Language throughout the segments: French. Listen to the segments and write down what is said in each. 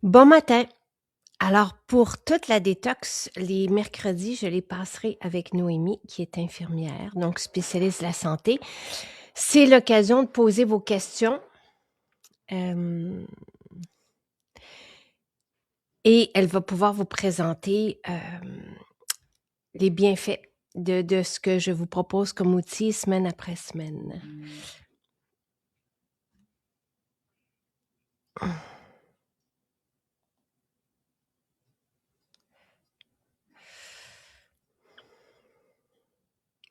Bon matin. Alors, pour toute la détox, les mercredis, je les passerai avec Noémie, qui est infirmière, donc spécialiste de la santé. C'est l'occasion de poser vos questions. Et elle va pouvoir vous présenter les bienfaits de ce que je vous propose comme outil semaine après semaine.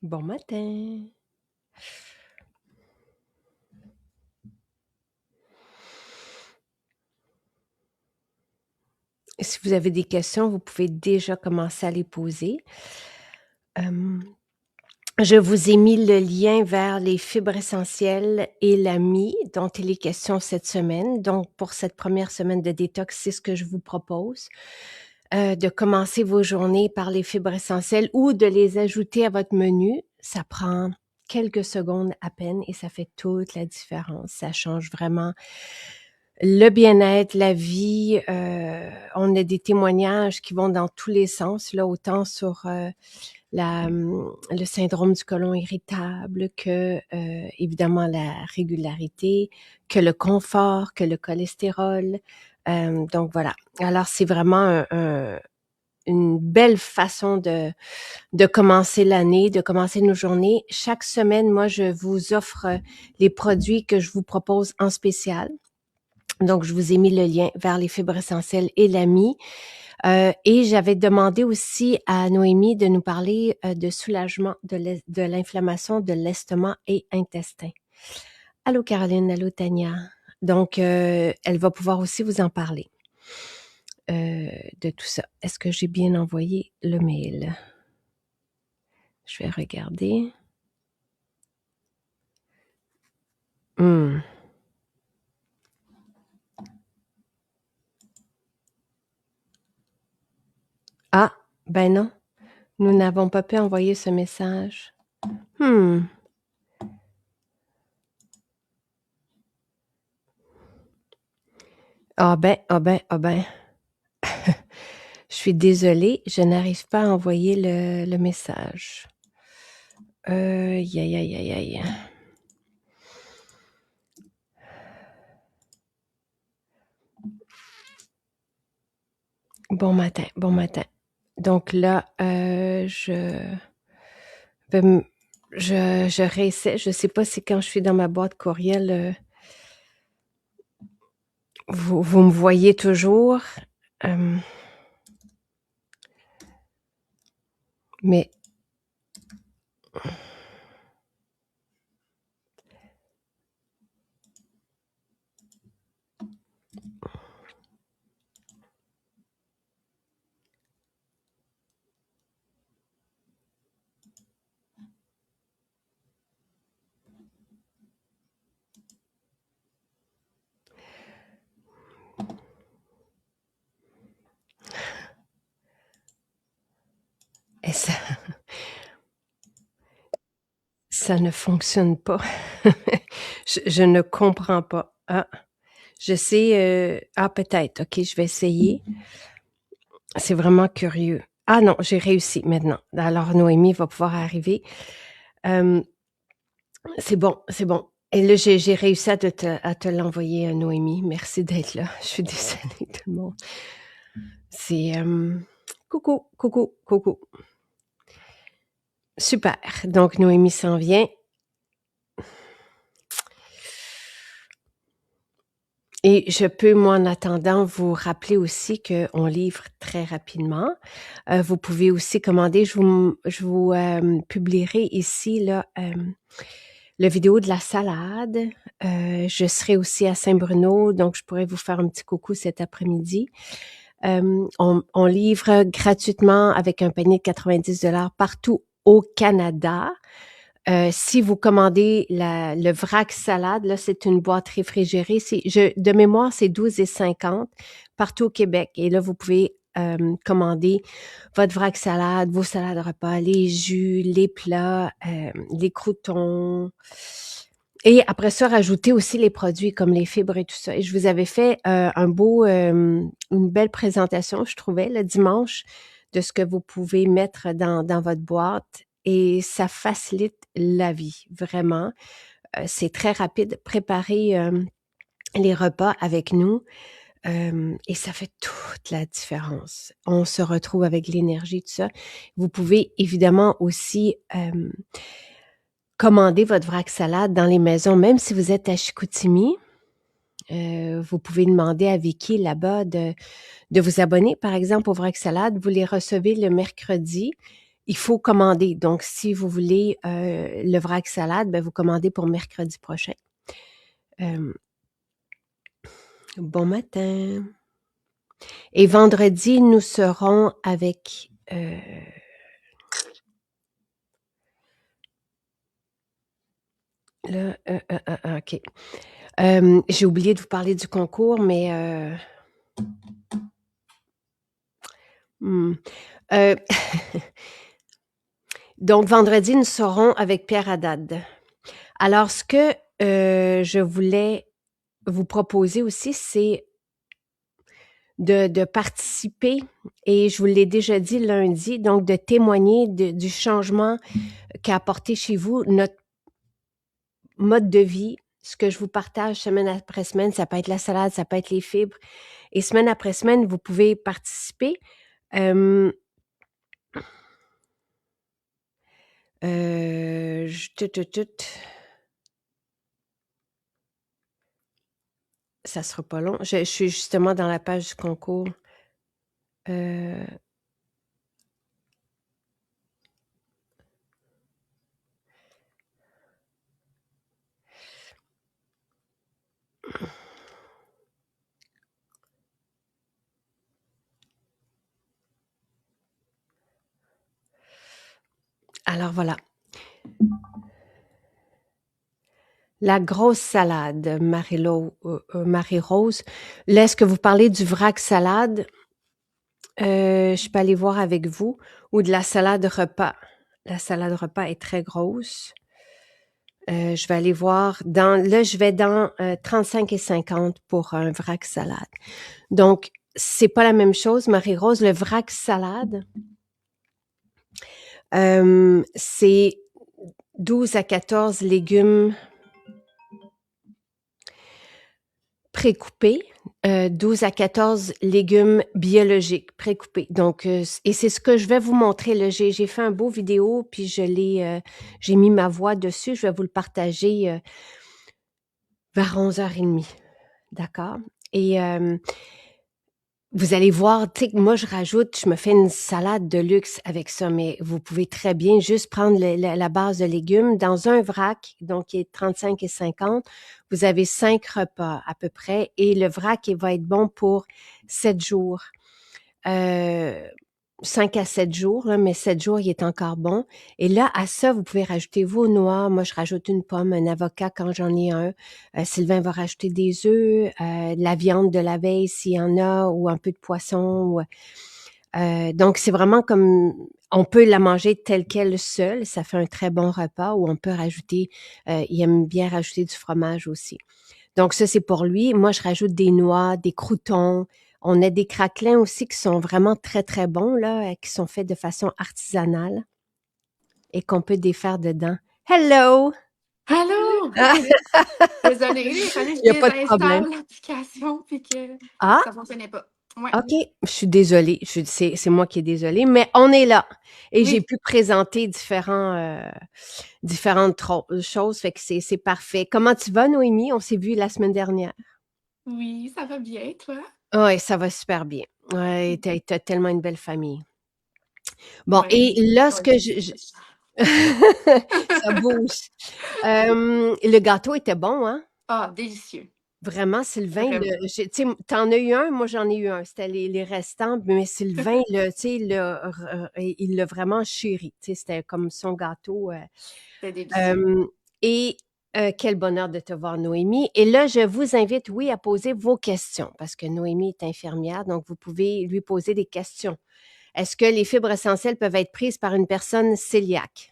Bon matin. Si vous avez des questions, vous pouvez déjà commencer à les poser. Je vous ai mis le lien vers les fibres essentielles et la mie dont il est question cette semaine. Donc, pour cette première semaine de détox, c'est ce que je vous propose, de commencer vos journées par les fibres essentielles ou de les ajouter à votre menu. Ça prend quelques secondes à peine et ça fait toute la différence. Ça change vraiment le bien-être, la vie. On a des témoignages qui vont dans tous les sens, là, autant sur le syndrome du côlon irritable, que évidemment la régularité, que le confort, que le cholestérol. Donc voilà. Alors c'est vraiment une belle façon de commencer l'année, de commencer nos journées. Chaque semaine, moi, je vous offre les produits que je vous propose en spécial. Donc, je vous ai mis le lien vers les fibres essentielles et l'AMI. Et j'avais demandé aussi à Noémie de nous parler de soulagement de l'inflammation de l'estomac et intestin. Allô Caroline, allô Tania. Donc, elle va pouvoir aussi vous en parler de tout ça. Est-ce que j'ai bien envoyé le mail? Je vais regarder. Ah, ben non. Nous n'avons pas pu envoyer ce message. Ah ben, ah ben, ah ben. Je suis désolée, je n'arrive pas à envoyer le message. Aïe, aïe, aïe, aïe, aïe. Bon matin, bon matin. Donc là, je réessaie. Je sais pas si quand je suis dans ma boîte courriel, vous me voyez toujours. Mais et ça ne fonctionne pas. Je ne comprends pas. Ah, je sais. Ah, peut-être. OK, je vais essayer. C'est vraiment curieux. Ah non, j'ai réussi maintenant. Alors, Noémie va pouvoir arriver. C'est bon, c'est bon. Et là, j'ai réussi à te l'envoyer, Noémie. Merci d'être là. Je suis désolée, tout le monde. C'est coucou, coucou, coucou. Super. Donc, Noémie s'en vient. Et je peux, moi, en attendant, vous rappeler aussi qu'on livre très rapidement. Vous pouvez aussi commander. Je vous publierai ici là, la vidéo de la salade. Je serai aussi à Saint-Bruno, donc je pourrais vous faire un petit coucou cet après-midi. On livre gratuitement avec un panier de 90$ partout au Canada. Si vous commandez le vrac salade, là, c'est une boîte réfrigérée. De mémoire, c'est 12,50 partout au Québec. Et là, vous pouvez commander votre vrac salade, vos salades repas, les jus, les plats, les croûtons, Et après ça, rajouter aussi les produits comme les fibres et tout ça. Et je vous avais fait une belle présentation, je trouvais, le dimanche, de ce que vous pouvez mettre dans votre boîte. Et ça facilite la vie, vraiment. C'est très rapide. Préparer les repas avec nous. Et ça fait toute la différence. On se retrouve avec l'énergie, tout ça. Vous pouvez évidemment aussi commander votre vrac salade dans les maisons, même si vous êtes à Chicoutimi. Vous pouvez demander à Vicky là-bas de vous abonner, par exemple, au vrac salade. Vous les recevez le mercredi. Il faut commander. Donc, si vous voulez le vrac salade, ben, vous commandez pour mercredi prochain. Bon matin. Et vendredi, nous serons avec là, OK. J'ai oublié de vous parler du concours, mais donc vendredi, nous serons avec Pierre Haddad. Alors, ce que je voulais vous proposer aussi, c'est de participer, et je vous l'ai déjà dit lundi, donc de témoigner du changement qu'a apporté chez vous notre mode de vie. Ce que je vous partage semaine après semaine, ça peut être la salade, ça peut être les fibres. Et semaine après semaine, vous pouvez participer. Ça sera pas long. Je suis justement dans la page du concours. Alors voilà. La grosse salade, Marie-Rose. Là, est-ce que vous parlez du vrac salade? Je peux aller voir avec vous, ou de la salade repas. La salade repas est très grosse. Je vais aller voir là, je vais dans 35 et 50 pour un vrac salade. Donc, c'est pas la même chose, Marie-Rose. Le vrac salade, c'est 12 à 14 légumes précoupés, 12 à 14 légumes biologiques précoupés. Donc, et c'est ce que je vais vous montrer. Là. J'ai fait un beau vidéo, puis j'ai mis ma voix dessus. Je vais vous le partager vers 11h30. D'accord? Et vous allez voir, tu sais, moi, je me fais une salade de luxe avec ça, mais vous pouvez très bien juste prendre la base de légumes dans un vrac, donc qui est 35 et 50. Vous avez 5 repas à peu près, et le vrac, il va être bon pour 7 jours. 5 à 7 jours, là, mais 7 jours, il est encore bon. Et là, à ça, vous pouvez rajouter vos noix. Moi, je rajoute une pomme, un avocat quand j'en ai un. Sylvain va rajouter des œufs, de la viande de la veille s'il y en a, ou un peu de poisson. Donc, c'est vraiment comme... On peut la manger telle qu'elle seule. Ça fait un très bon repas. Ou on peut rajouter... il aime bien rajouter du fromage aussi. Donc, ça, c'est pour lui. Moi, je rajoute des noix, des croûtons. On a des craquelins aussi qui sont vraiment très, très bons, là, qui sont faits de façon artisanale et qu'on peut défaire dedans. Hello! Allô! Ah, Désolée, il fallait que il je n'y a pas de problème. désinstalle l'application puis que Ah, ça fonctionnait pas. Ouais. OK. Je suis désolée. C'est moi qui est désolée, mais on est là. Et j'ai Oui, pu présenter différentes choses, fait que c'est parfait. Comment tu vas, Noémie? On s'est vu la semaine dernière. oui, ça va bien, toi? Oui, ça va super bien. Ouais, t'as tellement une belle famille. Bon, et Oui, là, ce toi que aussi. ça bouge. Le gâteau était bon, hein? Ah, délicieux. Vraiment, Sylvain, Vraiment. tu sais, t'en as eu un, moi j'en ai eu un. C'était les restants, mais Sylvain, tu sais, il l'a vraiment chéri. Tu sais, c'était comme son gâteau. C'était délicieux. Euh, et quel bonheur de te voir, Noémie. Et là, je vous invite, oui, à poser vos questions, parce que Noémie est infirmière, donc vous pouvez lui poser des questions. Est-ce que les fibres essentielles peuvent être prises par une personne cœliaque?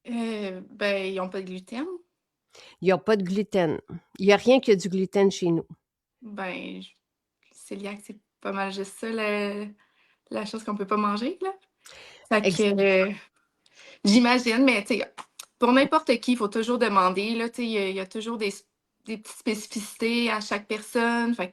Ben, ils n'ont pas de gluten. Il y a pas de gluten. Il y a rien qui a du gluten chez nous. Ben, cœliaque, c'est pas mal juste ça, la chose qu'on peut pas manger, là. Fait que, Exact. j'imagine, mais tu sais, pour n'importe qui, il faut toujours demander, là, tu sais, il y a toujours des petites spécificités à chaque personne. Fait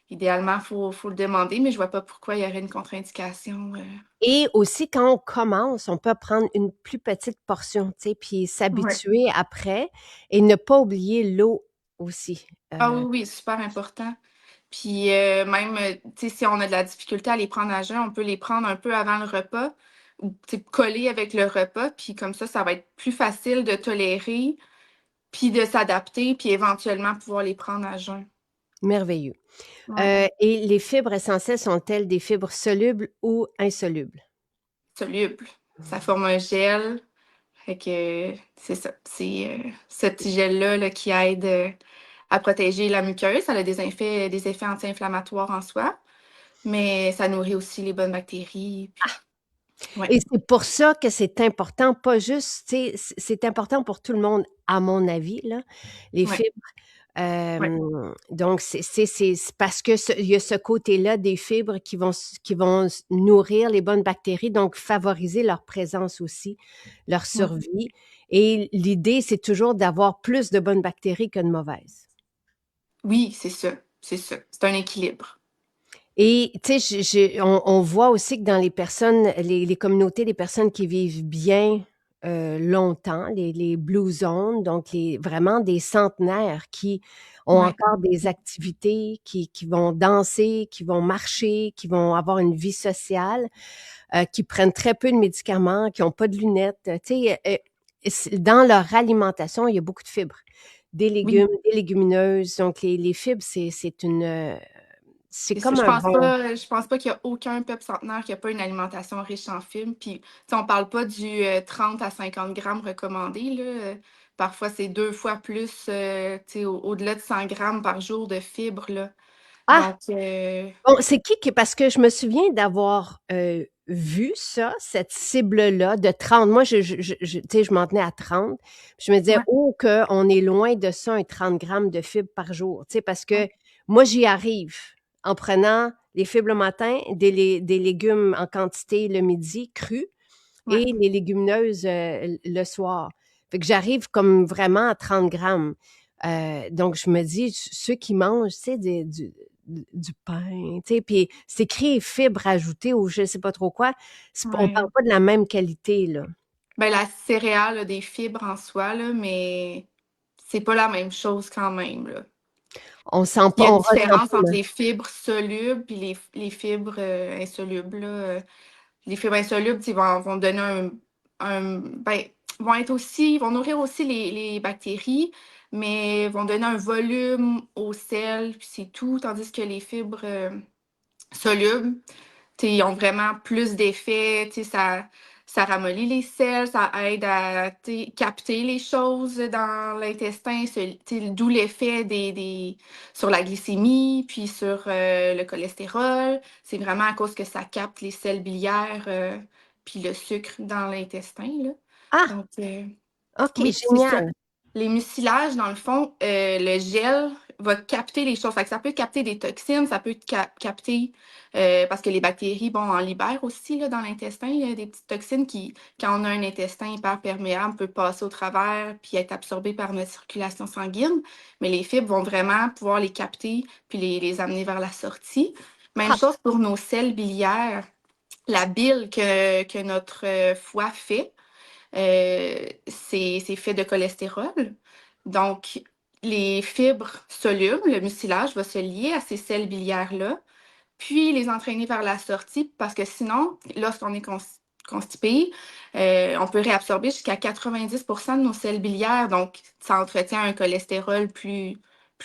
qu'idéalement, faut le demander, mais je vois pas pourquoi il y aurait une contre-indication. Et aussi, quand on commence, on peut prendre une plus petite portion, tu sais, puis Ouais. s'habituer après et ne pas oublier l'eau aussi. Ah oui, oui, super important. Puis même, tu sais, si on a de la difficulté à les prendre à jeun, on peut les prendre un peu avant le repas ou, tu sais, coller avec le repas, puis comme ça va être plus facile de tolérer, puis de s'adapter, puis éventuellement pouvoir les prendre à jeun. Merveilleux. Ouais, Et les fibres essentielles sont-elles des fibres solubles ou insolubles? soluble. Ça forme un gel, fait que c'est ça. C'est, ce petit gel-là là, qui aide, à protéger la muqueuse. Ça a des effets anti-inflammatoires en soi, mais ça nourrit aussi les bonnes bactéries, puis ouais, Et c'est pour ça que c'est important, pas juste, tu sais, c'est important pour tout le monde, à mon avis, là, les ouais, fibres. ouais, Donc c'est parce que il y a ce côté-là des fibres qui vont nourrir les bonnes bactéries, donc favoriser leur présence aussi, leur ouais. survie. Et l'idée, c'est toujours d'avoir plus de bonnes bactéries que de mauvaises. Oui, c'est ça, c'est ça. C'est un équilibre. Et tu sais, on voit aussi que dans les personnes, les communautés, les personnes qui vivent bien longtemps, les Blue Zones, donc vraiment des centenaires qui ont Ouais, encore des activités, qui vont danser, qui vont marcher, qui vont avoir une vie sociale, qui prennent très peu de médicaments, qui n'ont pas de lunettes. Tu sais, dans leur alimentation, il y a beaucoup de fibres. Des oui, légumes, des légumineuses. Donc, les fibres, c'est c'est ça. comme un bon. Je pense pas qu'il y a aucun peuple centenaire qui a pas une alimentation riche en fibres. Puis, tu sais, on parle pas du 30 à 50 grammes recommandé, là. Parfois, c'est 2 fois plus, tu sais, au-delà de 100 grammes par jour de fibres, là. Ah! Donc, Bon, c'est qui parce que je me souviens d'avoir, vu ça, cette cible-là de 30. Moi, tu sais, je m'en tenais à 30. Puis je me disais: ouais, «Oh, qu'on est loin de ça, un 30 grammes de fibres par jour», tu sais, parce ouais, que moi, j'y arrive en prenant les fibres le matin, des légumes en quantité le midi, crus, ouais. et les légumineuses, le soir. Fait que j'arrive comme vraiment à 30 grammes. Donc je me dis, ceux qui mangent, tu sais, du pain, tu sais, puis c'est écrit fibres ajoutées ou je sais pas trop quoi, on parle Ouais. pas de la même qualité, là. Ben, la céréale a des fibres en soi, là, mais c'est pas la même chose quand même, là. On sent Il y pas, a une on ressent différence pas entre le les fibres solubles puis les fibres, insolubles, là, les fibres insolubles, tu sais, vont donner ben, vont nourrir aussi les bactéries, mais vont donner un volume au sel, puis c'est tout. Tandis que les fibres, solubles, tu sais, ils ont vraiment plus d'effets, tu sais, ça ramollit les selles, ça aide à, tu sais, capter les choses dans l'intestin, tu sais, d'où l'effet des sur la glycémie, puis sur, le cholestérol. C'est vraiment à cause que ça capte les sels biliaires, puis le sucre dans l'intestin, là. ah! Donc, OK, oui, c'est ça. génial. Les mucilages, dans le fond, le gel va capter les choses. Fait que ça peut capter des toxines, ça peut capter, parce que les bactéries, bon, en libèrent aussi là, dans l'intestin. Il y a des petites toxines qui, quand on a un intestin hyper perméable, peut passer au travers puis être absorbé par notre circulation sanguine. Mais les fibres vont vraiment pouvoir les capter puis les amener vers la sortie. Même Ah! chose pour nos selles biliaires. La bile que notre foie fait, c'est fait de cholestérol. Donc, les fibres solubles, le mucilage va se lier à ces sels biliaires-là, puis les entraîner vers la sortie, parce que sinon, lorsqu'on est constipé, on peut réabsorber jusqu'à 90% de nos sels biliaires. Donc, ça entretient un cholestérol plus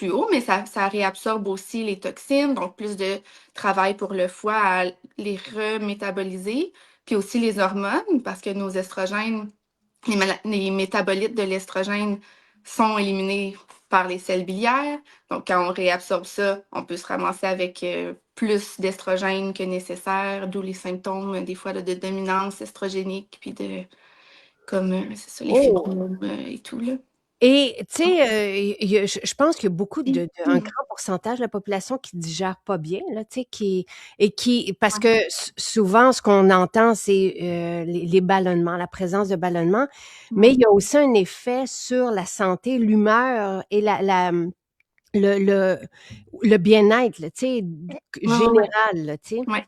haut, mais ça réabsorbe aussi les toxines, donc plus de travail pour le foie à les remétaboliser, puis aussi les hormones, parce que nos estrogènes, les métabolites de l'estrogène sont éliminés par les sels biliaires. Donc, quand on réabsorbe ça, on peut se ramasser avec plus d'estrogène que nécessaire, d'où les symptômes, des fois, là, de dominance estrogénique, puis de, comme, c'est ça, les Oh! fibromes et tout, là. Et tu sais, je pense qu'il y a beaucoup de un Mhm. grand pourcentage de la population qui digère pas bien, là, tu sais, qui parce Ouais. que souvent, ce qu'on entend, c'est, les ballonnements, la présence de ballonnements, mais Ouais. il y a aussi un effet sur la santé, l'humeur et le le le bien-être, là, tu sais, Ouais, ouais, ouais. général, là, tu sais. Ouais.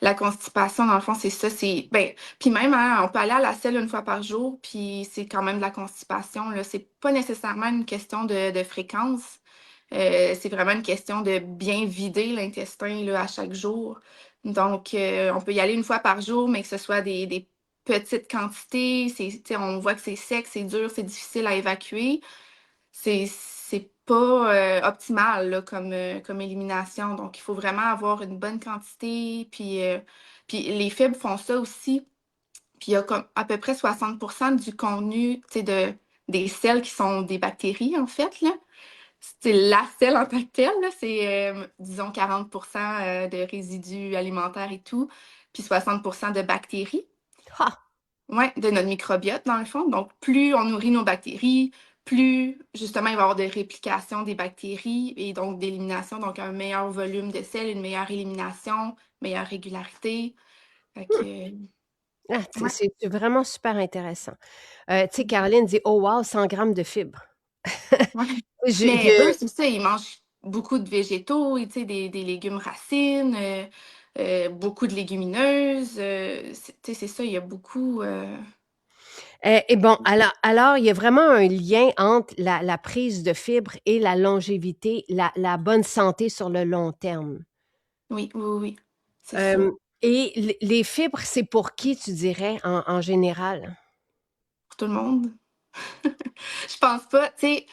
La constipation, dans le fond, c'est ça, c'est ben, puis même, hein, on peut aller à la selle une fois par jour, puis c'est quand même de la constipation, là. C'est pas nécessairement une question de fréquence, c'est vraiment une question de bien vider l'intestin, là, à chaque jour. Donc on peut y aller une fois par jour, mais que ce soit des petites quantités, tu sais, on voit que c'est sec, c'est dur, c'est difficile à évacuer. C'est pas, optimal là comme élimination, donc il faut vraiment avoir une bonne quantité, puis les fibres font ça aussi. Puis il y a comme à peu près 60 du contenu, tu sais, des sels qui sont des bactéries, en fait, là. C'est la selle en tant que telle, là, c'est, disons 40 de résidus alimentaires et tout, puis 60 de bactéries. Ha! Ouais, de notre microbiote, dans le fond. Donc, plus on nourrit nos bactéries, plus justement il va y avoir de réplication des bactéries et donc d'élimination, donc un meilleur volume de sel, une meilleure élimination, meilleure régularité. Fait Mmh. que, Ah, ouais. c'est vraiment super intéressant. Tu sais, Caroline dit: «Oh wow, 100 grammes de fibres». Ouais. Mais eux, Je c'est ça, ils mangent beaucoup de végétaux, et tu sais, des légumes racines, beaucoup de légumineuses. Tu sais, c'est ça, il y a beaucoup. et bon, alors il y a vraiment un lien entre la prise de fibres et la longévité, la bonne santé sur le long terme. Oui, oui, oui, oui, c'est ça. Hem et les fibres, c'est pour qui tu dirais en général? Pour tout le monde. Je pense pas, tu sais,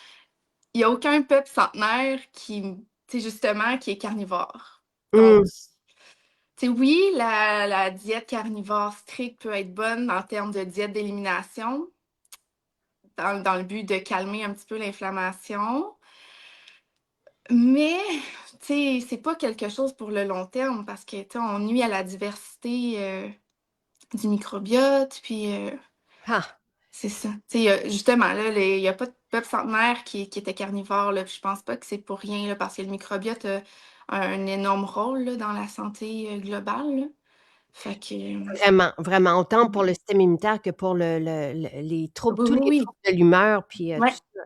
il y a aucun peuple centenaire qui, tu sais, justement, qui est carnivore. Donc, Mmh, tu sais, oui, la diète carnivore stricte peut être bonne en termes de diète d'élimination, dans le but de calmer un petit peu l'inflammation, mais, tu sais, c'est pas quelque chose pour le long terme parce que, tu sais, on nuit à la diversité, du microbiote, puis, ah, c'est ça. Tu sais, justement, là, il y a pas de peuple centenaire qui était carnivore, là, puis je pense pas que c'est pour rien, là, parce que le microbiote a un énorme rôle, là, dans la santé, globale, là. Fait que, vraiment, vraiment, autant pour mmh. le système immunitaire que pour les troubles, Oui, tous oui, les oui. troubles de l'humeur puis, tout Ouais, ça.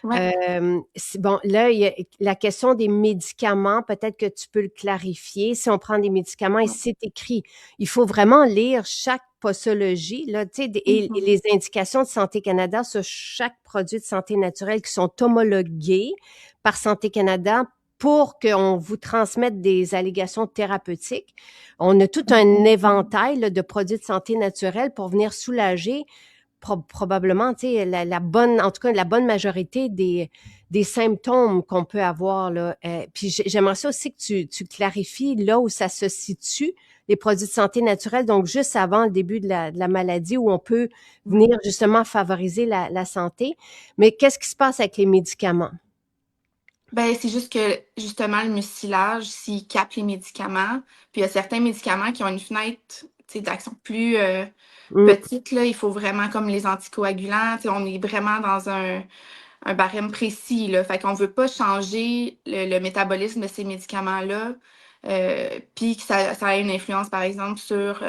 ouais. C'est bon, là, il y a la question des médicaments, peut-être que tu peux le clarifier. Si on prend des médicaments et Ouais. c'est écrit, il faut vraiment lire chaque posologie, là, tu sais, et Mmh. les indications de Santé Canada sur chaque produit de santé naturelle qui sont homologués par Santé Canada pour qu'on vous transmette des allégations thérapeutiques. On a tout un éventail là, de produits de santé naturelle pour venir soulager probablement, tu sais, la bonne, en tout cas, la bonne majorité des symptômes qu'on peut avoir, là. Puis j'aimerais ça aussi que tu clarifies là où ça se situe, les produits de santé naturelle, donc juste avant le début de la maladie où on peut Ouais. venir justement favoriser la santé. Mais qu'est-ce qui se passe avec les médicaments? Ben, c'est juste que, justement, le mucilage, s'il capte les médicaments, puis il y a certains médicaments qui ont une fenêtre, tu sais, d'action plus, Mmh, petite, là. Il faut vraiment comme les anticoagulants, tu sais, on est vraiment dans un barème précis, là. Fait qu'on veut pas changer le métabolisme de ces médicaments-là, puis que ça ait une influence, par exemple, sur,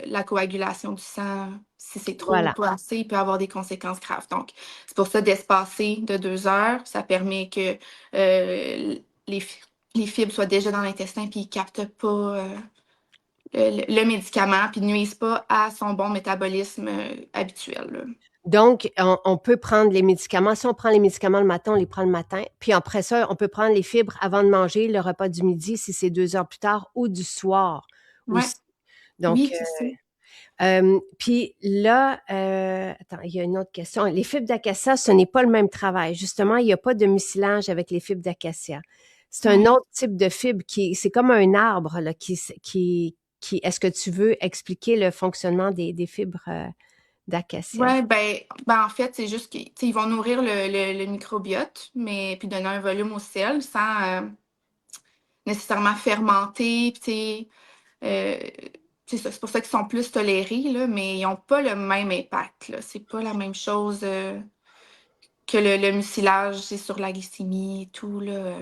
la coagulation du sang. Si c'est trop ou voilà. pas assez, il peut avoir des conséquences graves. Donc, c'est pour ça d'espacer de 2 heures. Ça permet que, les fibres soient déjà dans l'intestin puis ils captent pas, le médicament puis nuisent pas à son bon métabolisme, habituel, là. Donc, on peut prendre les médicaments. Si on prend les médicaments le matin, on les prend le matin. Puis après ça, on peut prendre les fibres avant de manger le repas du midi, si c'est 2 heures plus tard, ou du soir Ouais, aussi. Donc, oui, c'est ça. puis là, attends, il y a une autre question. Les fibres d'acacia, ce n'est pas le même travail. Justement, il y a pas de mucilage avec les fibres d'acacia. C'est un Ouais. autre type de fibre qui c'est comme un arbre là, qui est-ce que tu veux expliquer le fonctionnement des fibres, d'acacia? Ouais, ben, en fait, c'est juste qu'ils tu sais, ils vont nourrir le microbiote, mais puis donner un volume au sel sans, nécessairement fermenter, puis tu sais, c'est ça, c'est pour ça qu'ils sont plus tolérés, là, mais ils ont pas le même impact, là. C'est pas la même chose, que le mucilage, c'est sur la glycémie et tout, là.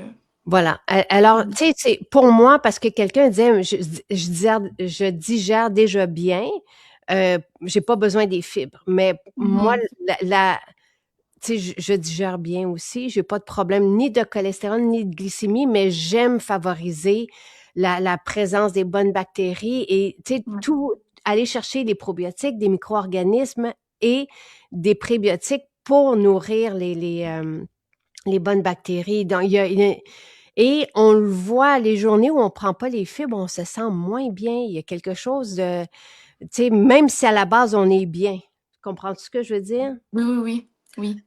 Voilà. Alors, Mhm. tu sais, c'est pour moi, parce que quelqu'un disait, je digère déjà bien, j'ai pas besoin des fibres. Mais moi, Mhm. tu sais, je digère bien aussi. J'ai pas de problème ni de cholestérol ni de glycémie, mais j'aime favoriser la présence des bonnes bactéries et, tu sais, Ouais. tout, aller chercher des probiotiques, des micro-organismes et des prébiotiques pour nourrir les bonnes bactéries. Donc, et on le voit, les journées où on prend pas les fibres, on se sent moins bien. Il y a quelque chose de, tu sais, même si à la base on est bien. Comprends-tu ce que je veux dire? Oui, oui, oui. Oui.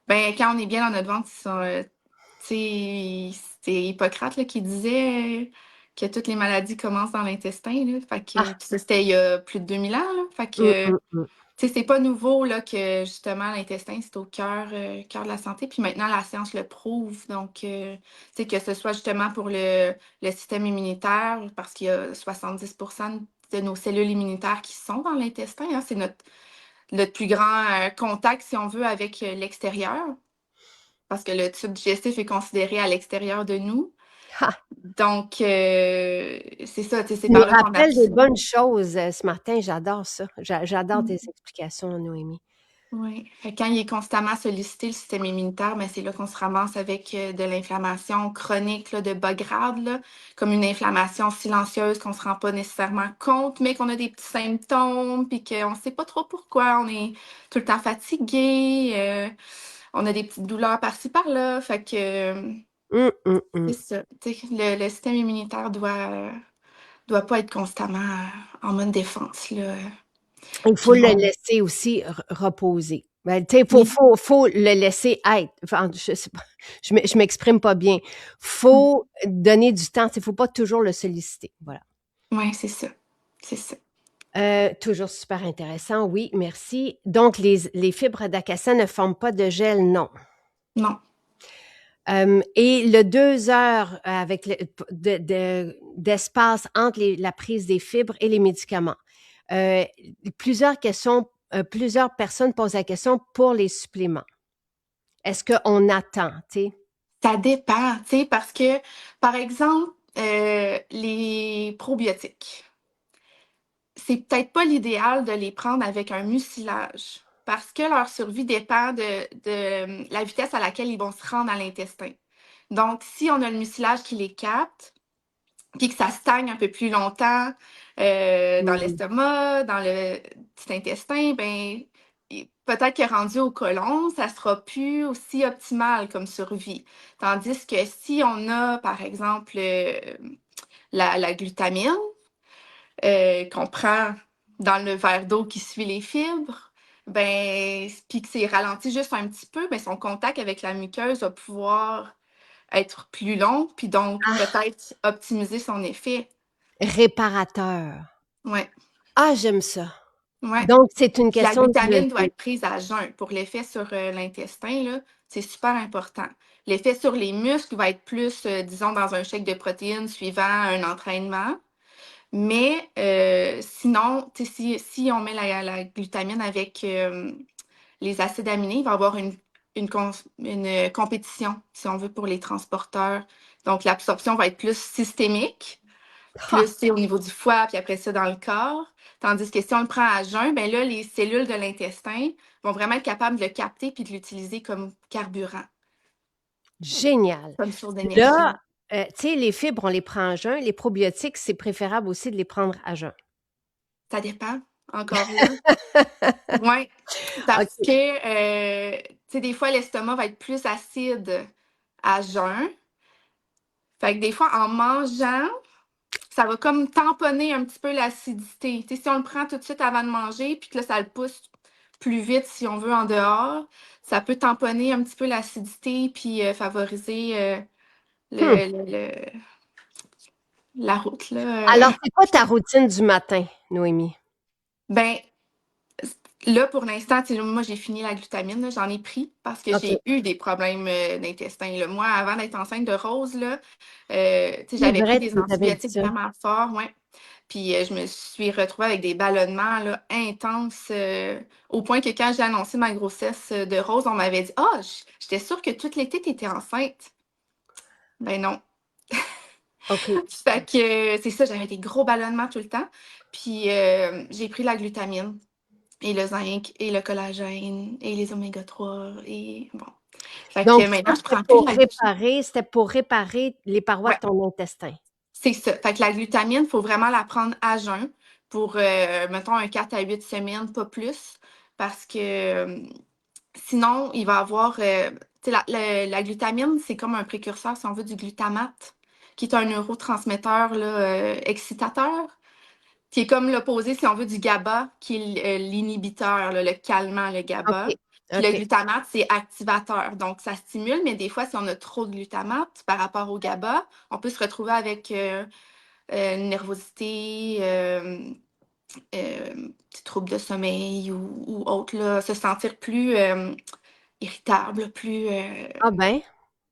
Ben, quand on est bien dans notre ventre, tu sais, c'est Hippocrate là, qui disait que toutes les maladies commencent dans l'intestin. Là. Fait que, Ah! puis ça, c'était il y a plus de 2000 ans. Là. Fait Mmh, que, mmh, mmh. tu sais, c'est pas nouveau là, que justement l'intestin, c'est au cœur de la santé. Puis maintenant, la science le prouve. Donc, tu sais, que ce soit justement pour le système immunitaire, parce qu'il y a 70% de nos cellules immunitaires qui sont dans l'intestin. Hein, c'est notre plus grand contact, si on veut, avec l'extérieur, parce que le tube digestif est considéré à l'extérieur de nous. Ah! Donc, c'est ça, tu sais, c'est Tu nous par là qu'on rappelles des absorbe. bonnes choses, ce matin, j'adore ça. J'adore tes Mmh. explications, Noémie. Oui. Fait que quand il est constamment sollicité, le système immunitaire, ben, c'est là qu'on se ramasse avec de l'inflammation chronique là, de bas grade, là, comme une inflammation silencieuse qu'on ne se rend pas nécessairement compte, mais qu'on a des petits symptômes, puis qu'on ne sait pas trop pourquoi. On est tout le temps fatigué, on a des petites douleurs par-ci par-là. Fait que Mmh, mmh, mmh. c'est ça. Tu sais, le système immunitaire doit pas être constamment en mode défense. Là. Il faut Puis le bon, laisser aussi reposer. Ben, tu sais, oui. faut le laisser être. Enfin, je sais pas, je m'exprime pas bien. Mm. Faut donner du temps, il faut pas toujours le solliciter. Voilà. Ouais, c'est ça. C'est ça. Toujours super intéressant, oui, merci. Donc les fibres d'acacia ne forment pas de gel, non. Non. Et le 2 heures avec d'espace entre la prise des fibres et les médicaments. Euh, plusieurs personnes posent la question pour les suppléments. Est-ce qu'on attend, tu sais? Ça dépend, tu sais, parce que, par exemple, les probiotiques, c'est peut-être pas l'idéal de les prendre avec un mucilage parce que leur survie dépend de la vitesse à laquelle ils vont se rendre à l'intestin. Donc, si on a le mucilage qui les capte, puis que ça stagne un peu plus longtemps dans Mmh. l'estomac, dans le petit intestin, ben peut-être que rendu au côlon, ça sera plus aussi optimal comme survie. Tandis que si on a, par exemple, la glutamine qu'on prend dans le verre d'eau qui suit les fibres, ben, puis que c'est ralenti juste un petit peu, ben, son contact avec la muqueuse va pouvoir être plus long, puis donc Ah, peut-être optimiser son effet. réparateur. Ouais, Ah, j'aime ça. ouais. Donc c'est une Puis la question glutamine doit être prise à jeun pour l'effet sur l'intestin, là, c'est super important. L'effet sur les muscles va être plus, disons, dans un chèque de protéines suivant un entraînement. Mais sinon, tu sais, si on met la glutamine avec les acides aminés, il va y avoir une compétition, si on veut, pour les transporteurs. Donc, l'absorption va être plus systémique. Ha! Plus, c'est au niveau du foie, puis après ça, dans le corps. Tandis que si on le prend à jeun, ben là, les cellules de l'intestin vont vraiment être capables de le capter puis de l'utiliser comme carburant, Génial. comme source d'énergie. Là, tu sais, les fibres, on les prend à jeun. Les probiotiques, c'est préférable aussi de les prendre à jeun. Ça dépend, encore là. Oui, parce OK. que, tu sais, des fois, l'estomac va être plus acide à jeun. Fait que des fois, en mangeant, ça va comme tamponner un petit peu l'acidité. Tu sais, si on le prend tout de suite avant de manger, puis que là, ça le pousse plus vite, si on veut, en dehors, ça peut tamponner un petit peu l'acidité, puis favoriser Mmh. la route, là. Alors, c'est quoi ta routine du matin, Noémie? Ben, là, pour l'instant, tu sais, moi, j'ai fini la glutamine, là, j'en ai pris parce que OK. j'ai eu des problèmes d'intestin, là. Moi, avant d'être enceinte de Rose, là, tu sais, C'est j'avais pris vrai, des tu nous avais dit antibiotiques ça. vraiment forts, ouais. Puis je me suis retrouvée avec des ballonnements là, intenses, au point que quand j'ai annoncé ma grossesse de Rose, on m'avait dit: «Ah, j'étais sûre que tout l'été, tu étais enceinte». Ben non. OK. Fait que c'est ça, j'avais des gros ballonnements tout le temps. Puis j'ai pris la glutamine et le zinc et le collagène et les oméga 3 et bon. Fait que Donc ça, maintenant, je prends plus de la c'était pour réparer les parois de ouais. ton intestin? C'est ça. Fait que la glutamine, il faut vraiment la prendre à jeun pour, mettons un 4 à 8 semaines, pas plus, parce que, sinon il va avoir, tu sais la glutamine, c'est comme un précurseur, si on veut, du glutamate, qui est un neurotransmetteur là, excitateur, qui est comme l'opposé, si on veut, du GABA, qui est l'inhibiteur, là, le calmant, le GABA. OK, Puis le OK. glutamate, c'est activateur, donc ça stimule, mais des fois, si on a trop de glutamate par rapport au GABA, on peut se retrouver avec, nervosité, petits troubles de sommeil ou autre là, se sentir plus, irritable, plus, Ah ben,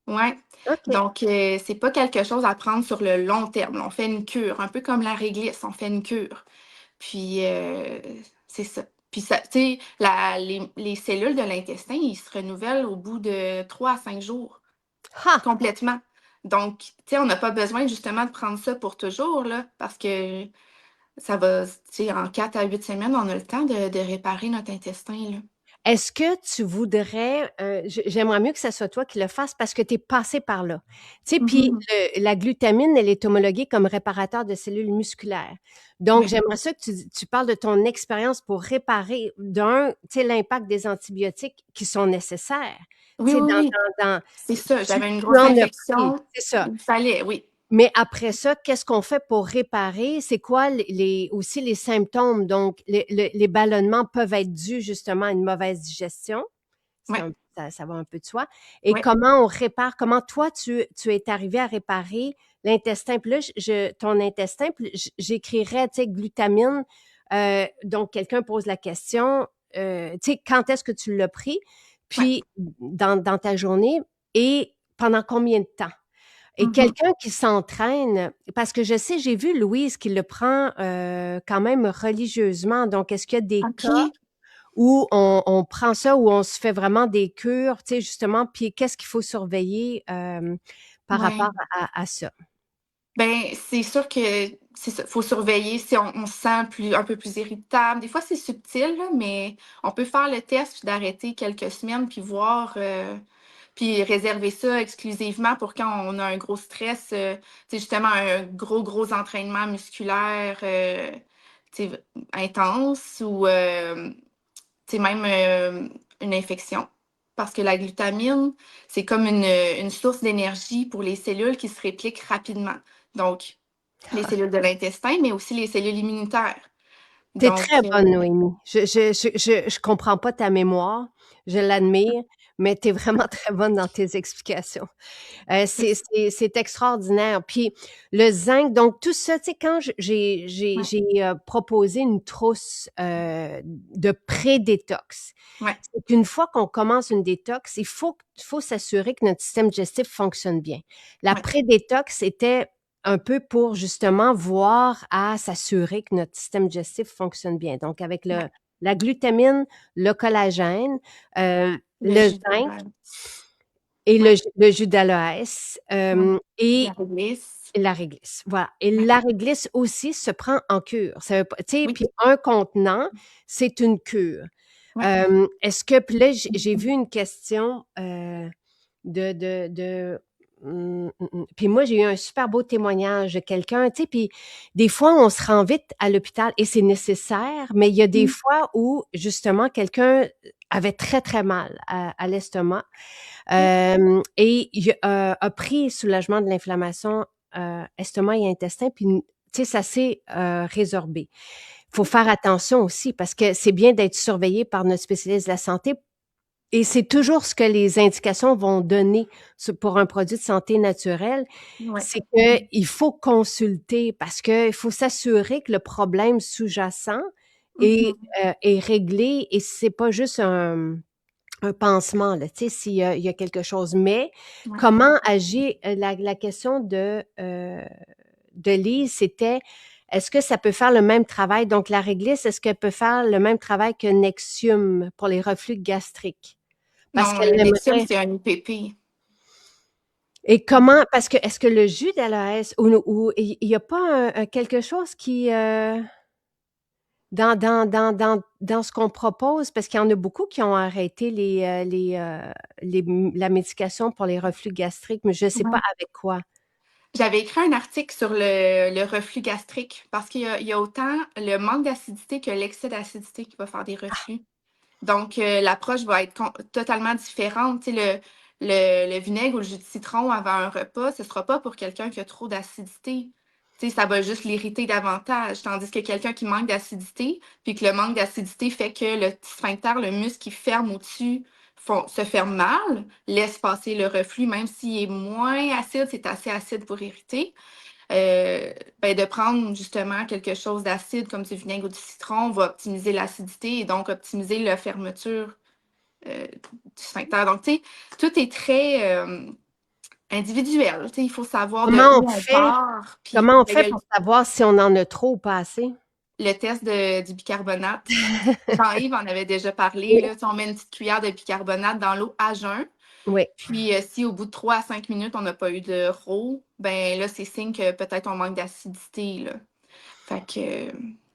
ouais. OK. Donc c'est pas quelque chose à prendre sur le long terme. On fait une cure, un peu comme la réglisse, on fait une cure. Puis, c'est ça. Puis ça tu sais, la les cellules de l'intestin, ils se renouvellent au bout de 3 à 5 jours, Ha! complètement. Donc, tu sais, on n'a pas besoin justement de prendre ça pour toujours là, parce que ça va, tu sais, en 4 à 8 semaines, on a le temps de réparer notre intestin, là. Est-ce que tu voudrais, j'aimerais mieux que ça soit toi qui le fasses parce que tu es passée par là. Tu sais, puis Mmh. la glutamine, elle est homologuée comme réparateur de cellules musculaires. Donc Ouais. j'aimerais ça que tu parles de ton expérience pour réparer d'un, tu sais, l'impact des antibiotiques qui sont nécessaires. Oui, Tu sais, oui, oui, c'est ça. tu J'avais une tu grosse en as pris, infection, c'est ça. il fallait, oui. Mais après ça, qu'est-ce qu'on fait pour réparer? C'est quoi aussi les symptômes? Donc les ballonnements peuvent être dus justement à une mauvaise digestion. Ouais, Ça va un peu de soi. Et ouais, comment on répare, comment toi, tu es arrivé à réparer l'intestin? Puis là, ton intestin, puis j'écrirais, tu sais, glutamine. Donc, quelqu'un pose la question, tu sais, quand est-ce que tu l'as pris? ouais. Puis, dans ta journée et pendant combien de temps? Et Mmh. quelqu'un qui s'entraîne, parce que je sais, j'ai vu Louise qui le prend quand même religieusement. Donc, est-ce qu'il y a des cas OK. où on prend ça, où on se fait vraiment des cures, tu sais, justement, puis qu'est-ce qu'il faut surveiller, par Ouais. rapport à ça? Ben, c'est sûr que c'est ça, faut surveiller si on se sent un peu plus irritable. Des fois, c'est subtil, là, mais on peut faire le test puis d'arrêter quelques semaines puis voir, puis réserver ça exclusivement pour quand on a un gros stress, tu sais, justement un gros, gros entraînement musculaire, tu sais, intense ou, tu sais, même, une infection. Parce que la glutamine, c'est comme une source d'énergie pour les cellules qui se répliquent rapidement. Donc, les cellules de l'intestin, mais aussi les cellules immunitaires. Tu es Donc, très bonne, Noémie. Je comprends pas ta mémoire, je l'admire, mais tu es vraiment très bonne dans tes explications. c'est ça. C'est extraordinaire. Puis le zinc, donc tout ça, tu sais, quand Ouais, j'ai proposé une trousse de pré-détox, ouais, c'est qu'une fois qu'on commence une détox, il faut s'assurer que notre système digestif fonctionne bien. La ouais, pré-détox était un peu pour justement voir à s'assurer que notre système digestif fonctionne bien. Donc avec ouais. la glutamine, le collagène, Le le jus zinc d'orange. et Ouais, le jus d'aloès, ouais. La et réglisse. la réglisse, voilà. Et Ouais. la réglisse aussi se prend en cure. Ça veut pas, tu sais, Oui, puis un contenant, c'est une cure. ouais. Est-ce que puis là, j'ai vu une question, de puis moi, j'ai eu un super beau témoignage de quelqu'un, tu sais, puis des fois, on se rend vite à l'hôpital et c'est nécessaire, mais il y a des Mmh. fois où, justement, quelqu'un avait très, très mal à l'estomac. OK. Et a pris soulagement de l'inflammation, estomac et intestin, puis tu sais, ça s'est, résorbé. Faut faire attention aussi parce que c'est bien d'être surveillé par notre spécialiste de la santé et c'est toujours ce que les indications vont donner pour un produit de santé naturelle, Ouais. c'est qu'il faut consulter parce qu'il faut s'assurer que le problème sous-jacent est, Mmh. est réglé et c'est pas juste un pansement, là, tu sais, il y a quelque chose. Mais Ouais. comment agir, la question de Lise, c'était est-ce que ça peut faire le même travail? Donc, la réglisse, est-ce qu'elle peut faire le même travail que Nexium pour les reflux gastriques? Parce Non, qu'elle le Nexium, aimerait. c'est un IPP. Et comment, parce que est-ce que le jus d'aloès, ou il n'y a pas quelque chose qui, dans ce qu'on propose, parce qu'il y en a beaucoup qui ont arrêté la médication pour les reflux gastriques, mais je ne sais pas Ouais. avec quoi. J'avais écrit un article sur le reflux gastrique parce qu'il y a autant le manque d'acidité que l'excès d'acidité qui va faire des reflux. Donc, l'approche va être totalement différente. Tu sais, le vinaigre ou le jus de citron avant un repas, ce ne sera pas pour quelqu'un qui a trop d'acidité. Tu sais, ça va juste l'irriter davantage. Tandis que quelqu'un qui manque d'acidité, puis que le manque d'acidité fait que le petit sphincter, le muscle qui ferme au-dessus, se ferme mal, laisse passer le reflux, même s'il est moins acide, c'est assez acide pour irriter. Ben, de prendre justement quelque chose d'acide comme du vinaigre ou du citron va optimiser l'acidité et donc optimiser la fermeture du sphincter. Donc, tu sais, tout est très individuel. Tu sais, il faut savoir de Comment on où on fait, part. Puis, comment on ben, il y fait a pour savoir si on en a trop ou pas assez? le test du bicarbonate. Jean-Yves en avait déjà parlé. Oui, Là, tu sais, on met une petite cuillère de bicarbonate dans l'eau à jeun. oui. Puis, si au bout de 3 à 5 minutes, on n'a pas eu de RAW, ben là, c'est signe que peut-être on manque d'acidité, là. Fait que,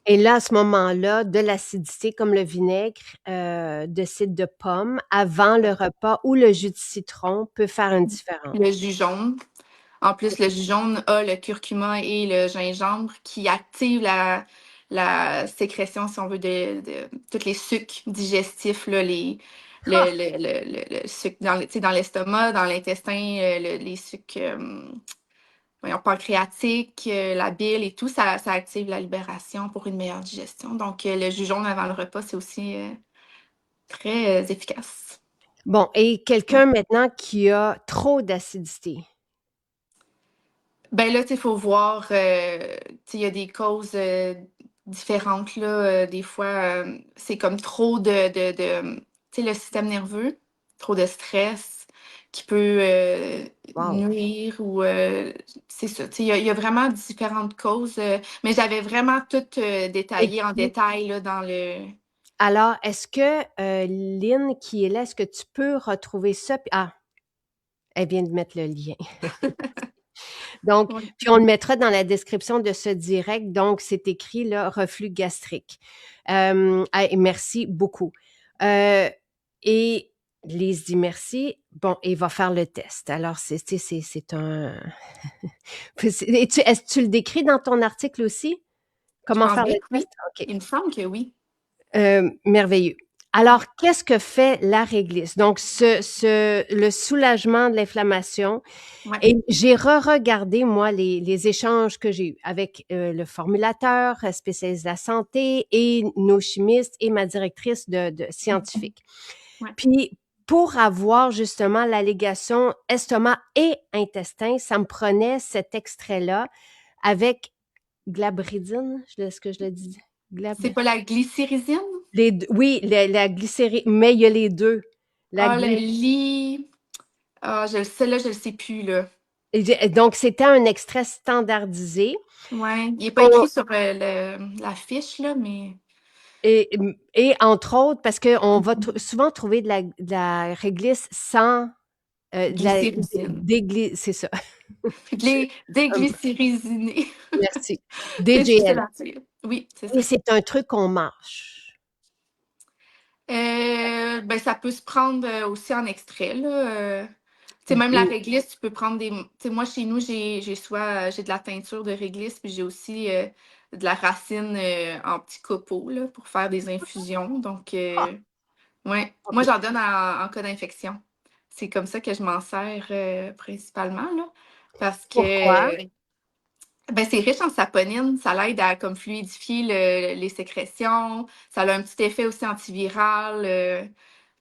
Et là, à ce moment-là, de l'acidité comme le vinaigre, de cidre de pomme avant le repas ou le jus de citron peut faire une différence. le jus jaune. En plus, le jus jaune a le curcuma et le gingembre qui activent la sécrétion, si on veut, de tous les sucs digestifs, là, Ah! le sucre tu sais, dans l'estomac, dans l'intestin, les sucs voyons, pancréatiques, la bile et tout, ça active la libération pour une meilleure digestion. Donc, le jus jaune avant le repas, c'est aussi très efficace. Bon, et quelqu'un maintenant qui a trop d'acidité. Ben là, tu sais, il faut voir, tu sais, il y a des causes, différentes là, des fois, c'est comme trop tu sais, le système nerveux, trop de stress qui peut, Wow! nuire ou, c'est ça, tu sais, il y a vraiment différentes causes, mais j'avais vraiment tout, détaillé en Écrit. détail là dans le Alors, est-ce que, Lynn qui est là, est-ce que tu peux retrouver ça? Ah, elle vient de mettre le lien. Donc, ouais, puis on le mettra dans la description de ce direct. Donc, c'est écrit là, reflux gastrique. Et merci beaucoup. Et Lise dit merci. Bon, et va faire le test. Alors, c'est un. Est-ce que tu le décris dans ton article aussi? je Comment pense faire bien le que test? oui. OK. Il me semble que oui. Merveilleux. Alors, qu'est-ce que fait la réglisse? Donc, le soulagement de l'inflammation. Ouais. Et j'ai re-regardé, moi, les échanges que j'ai eus avec le formulateur, spécialiste de la santé, et nos chimistes et ma directrice de Mmh. scientifique. Ouais. Puis, pour avoir justement l'allégation estomac et intestin, ça me prenait cet extrait-là avec glabridine, est-ce que je le dis? Glab... C'est pas la glycyrrhizine? Oui, la glycérine, mais il y a les deux. La Ah, le gly... lit. Ah, celle-là, je le sais plus, là. Donc, c'était un extrait standardisé. Ouais, il est pas On- écrit sur, la fiche, là, mais et entre autres, parce qu'on va souvent trouver de la réglisse sans de la glycyrrhizine. c'est ça. Hum, Déglycyrrhiziné. merci. C'est difficile DGL. à dire. Oui, c'est Et ça. c'est un truc qu'on mâche. Ben, ça peut se prendre, aussi en extrait, là, tu sais, même la Ou- réglisse, tu peux prendre tu sais, moi, chez nous, j'ai soit j'ai de la teinture de réglisse, puis j'ai aussi, de la racine, en petits copeaux, là, pour faire des infusions. Donc, Ah, ouais. Moi, OK. j'en donne en cas d'infection. C'est comme ça que je m'en sers, principalement, là, parce Pourquoi? que, ben, c'est riche en saponine. Ça l'aide à comme fluidifier les sécrétions. Ça a un petit effet aussi antiviral,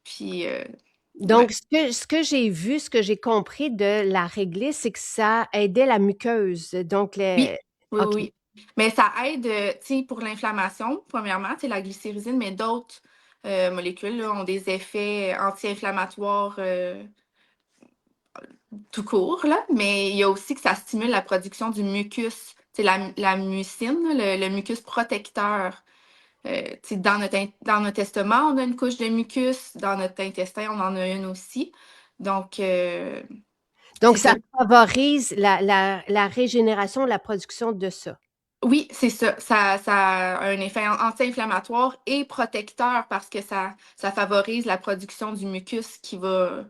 puis, Donc, ouais. ce que j'ai vu, ce que j'ai compris de la réglisse, c'est que ça aidait la muqueuse. Donc, Oui, oui, OK. oui. Mais ça aide, tu sais, pour l'inflammation, premièrement, c'est la glycyrrhizine, mais d'autres, molécules, là, ont des effets anti-inflammatoires, tout court, là. Mais il y a aussi que ça stimule la production du mucus. Tu c'est la mucine, le mucus protecteur. Dans notre estomac, on a une couche de mucus. Dans notre intestin, on en a une aussi. Donc, Donc, c'est ça ça. favorise la régénération, la production de ça. Oui, c'est ça. Ça a un effet anti-inflammatoire et protecteur parce que ça favorise la production du mucus qui va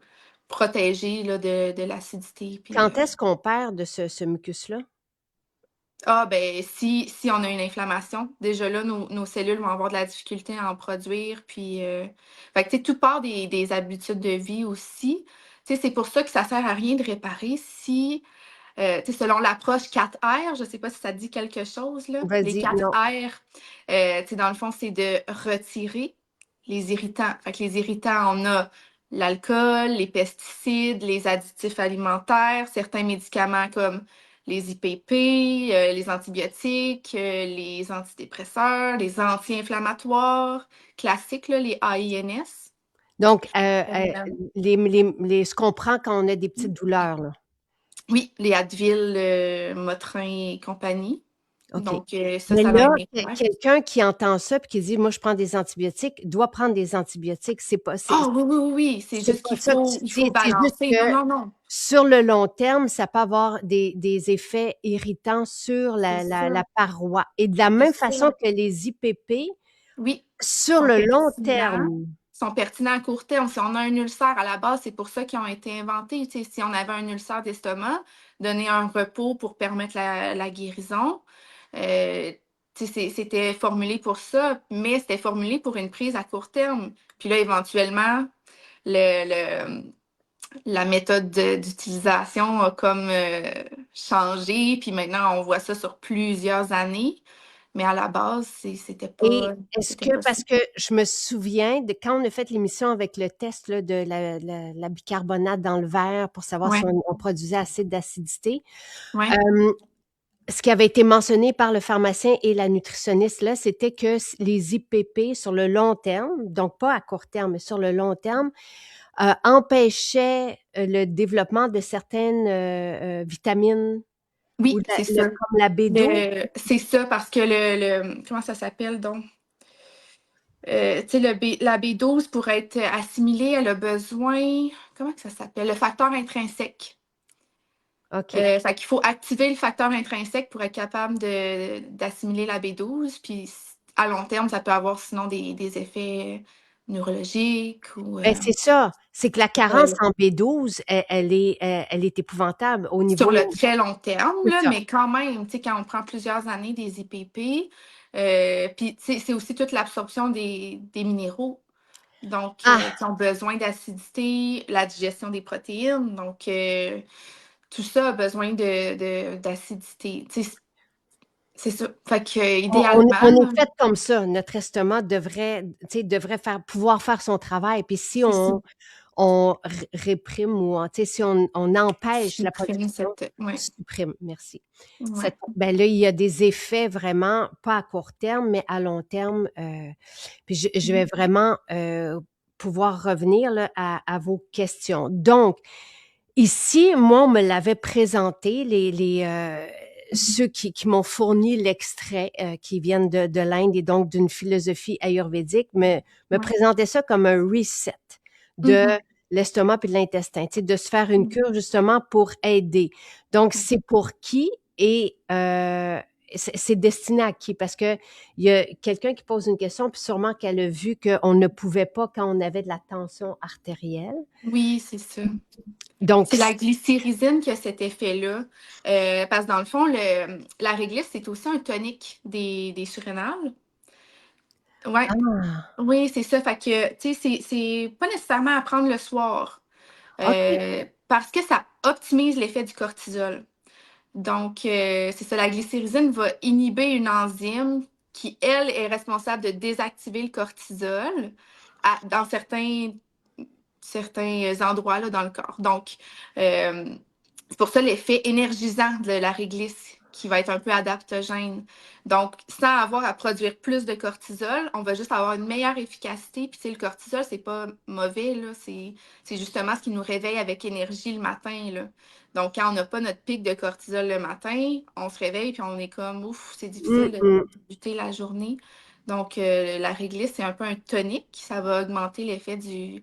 protéger là, de l'acidité. Puis, Quand est-ce qu'on perd de ce mucus-là? ah, ben, si on a une inflammation, déjà là, nos cellules vont avoir de la difficulté à en produire. Puis, fait que, tu sais, tout part des habitudes de vie aussi. Tu sais, c'est pour ça que ça sert à rien de réparer si, tu sais, selon l'approche 4R, je ne sais pas si ça te dit quelque chose, là. Les Vas-y, 4 non. R, tu sais, dans le fond, c'est de retirer les irritants. Fait que les irritants, on a l'alcool, les pesticides, les additifs alimentaires, certains médicaments comme les IPP, les antibiotiques, les antidépresseurs, les anti-inflammatoires classiques, là, les AINS. Donc, Euh, ce qu'on prend quand on a des petites douleurs, là. oui, les Advil, Motrin et compagnie. OK. Donc, ça, Mais ça va là, être nécessaire. quelqu'un qui entend ça puis qui dit: «Moi, je prends des antibiotiques», doit prendre des antibiotiques. Ah oui, oui, oui, oui, c'est C'est juste pas qu'il ça que faut, tu il faut dis. C'est juste balancer. que Non, non, non, sur le long terme, ça peut avoir des effets irritants sur c'est la ça, paroi et de la c'est même façon ça. que les IPP, Oui, sur sont le long pertinents. terme. Sont pertinents à court terme. Si on a un ulcère à la base, c'est pour ça qu'ils ont été inventés. Tu sais, si on avait un ulcère d'estomac, donner un repos pour permettre la guérison. Euh, tu sais, c'était formulé pour ça, mais c'était formulé pour une prise à court terme. Puis là, éventuellement, le, la méthode d'utilisation a comme changé, puis maintenant on voit ça sur plusieurs années, mais à la base, Et est-ce c'était que pas ça. parce que je me souviens de quand on a fait l'émission avec le test là, de la bicarbonate dans le verre pour savoir si Ouais, on produisait assez d'acidité, ouais. hem, ce qui avait été mentionné par le pharmacien et la nutritionniste là, c'était que les IPP sur le long terme, donc pas à court terme, mais sur le long terme, empêchaient, le développement de certaines, vitamines ou Oui, c'est ça. comme la B12. C'est ça parce que comment ça s'appelle donc? Tu sais, la B12 pour être assimilée, elle a besoin, comment que ça s'appelle? Le facteur intrinsèque. OK. Fait qu'il faut activer le facteur intrinsèque pour être capable d'assimiler la B12. Puis à long terme, ça peut avoir sinon des effets neurologiques ou Ben, c'est ça, c'est que la carence euh, en B12, elle est épouvantable au sur le niveau très long terme, c'est là, ça. mais quand même, tu sais, quand on prend plusieurs années des IPP, puis tu sais, c'est aussi toute l'absorption des minéraux. Donc, Ah! qui ont besoin d'acidité, la digestion des protéines. Donc, tout ça a besoin d'acidité. Tu sais, c'est ça. Fait que, On idéalement, est fait comme ça. Notre estomac devrait, tu sais, devrait pouvoir faire son travail. Puis si c'est ça. on réprime ou tu sais, si on empêche la Supprime production, cette. Ouais, supprime, merci. ouais. Ben là, il y a des effets vraiment pas à court terme, mais à long terme. Puis je vais vraiment pouvoir revenir là, à vos questions. Donc, ici, moi, on me l'avait présenté, ceux qui m'ont fourni l'extrait, qui viennent de l'Inde et donc d'une philosophie ayurvédique, me Ouais. présentaient ça comme un reset de Mhm. l'estomac puis de l'intestin, tu sais, de se faire une cure justement pour aider. Donc, c'est pour qui et c'est destiné à qui? Parce que il y a quelqu'un qui pose une question, puis sûrement qu'elle a vu qu'on ne pouvait pas quand on avait de la tension artérielle. Oui, c'est ça. Donc, C'est la glycyrrhizine qui a cet effet-là. Parce que dans le fond, la réglisse, c'est aussi un tonique des surrénales. Ouais. ah, Oui, c'est ça. Fait que, tu sais, c'est pas nécessairement à prendre le soir, OK. parce que ça optimise l'effet du cortisol. Donc, c'est ça, la glycyrrhizine va inhiber une enzyme qui, elle, est responsable de désactiver le cortisol dans certains endroits là, dans le corps. Donc, c'est pour ça l'effet énergisant de la réglisse. qui va être un peu adaptogène. Donc, sans avoir à produire plus de cortisol, on va juste avoir une meilleure efficacité. Puis, tu sais, le cortisol, c'est pas mauvais, là. C'est justement ce qui nous réveille avec énergie le matin, là. Donc, quand on n'a pas notre pic de cortisol le matin, on se réveille puis on est comme, ouf, c'est difficile de Mm. débuter la journée. Donc, la réglisse, c'est un peu un tonique. Ça va augmenter l'effet du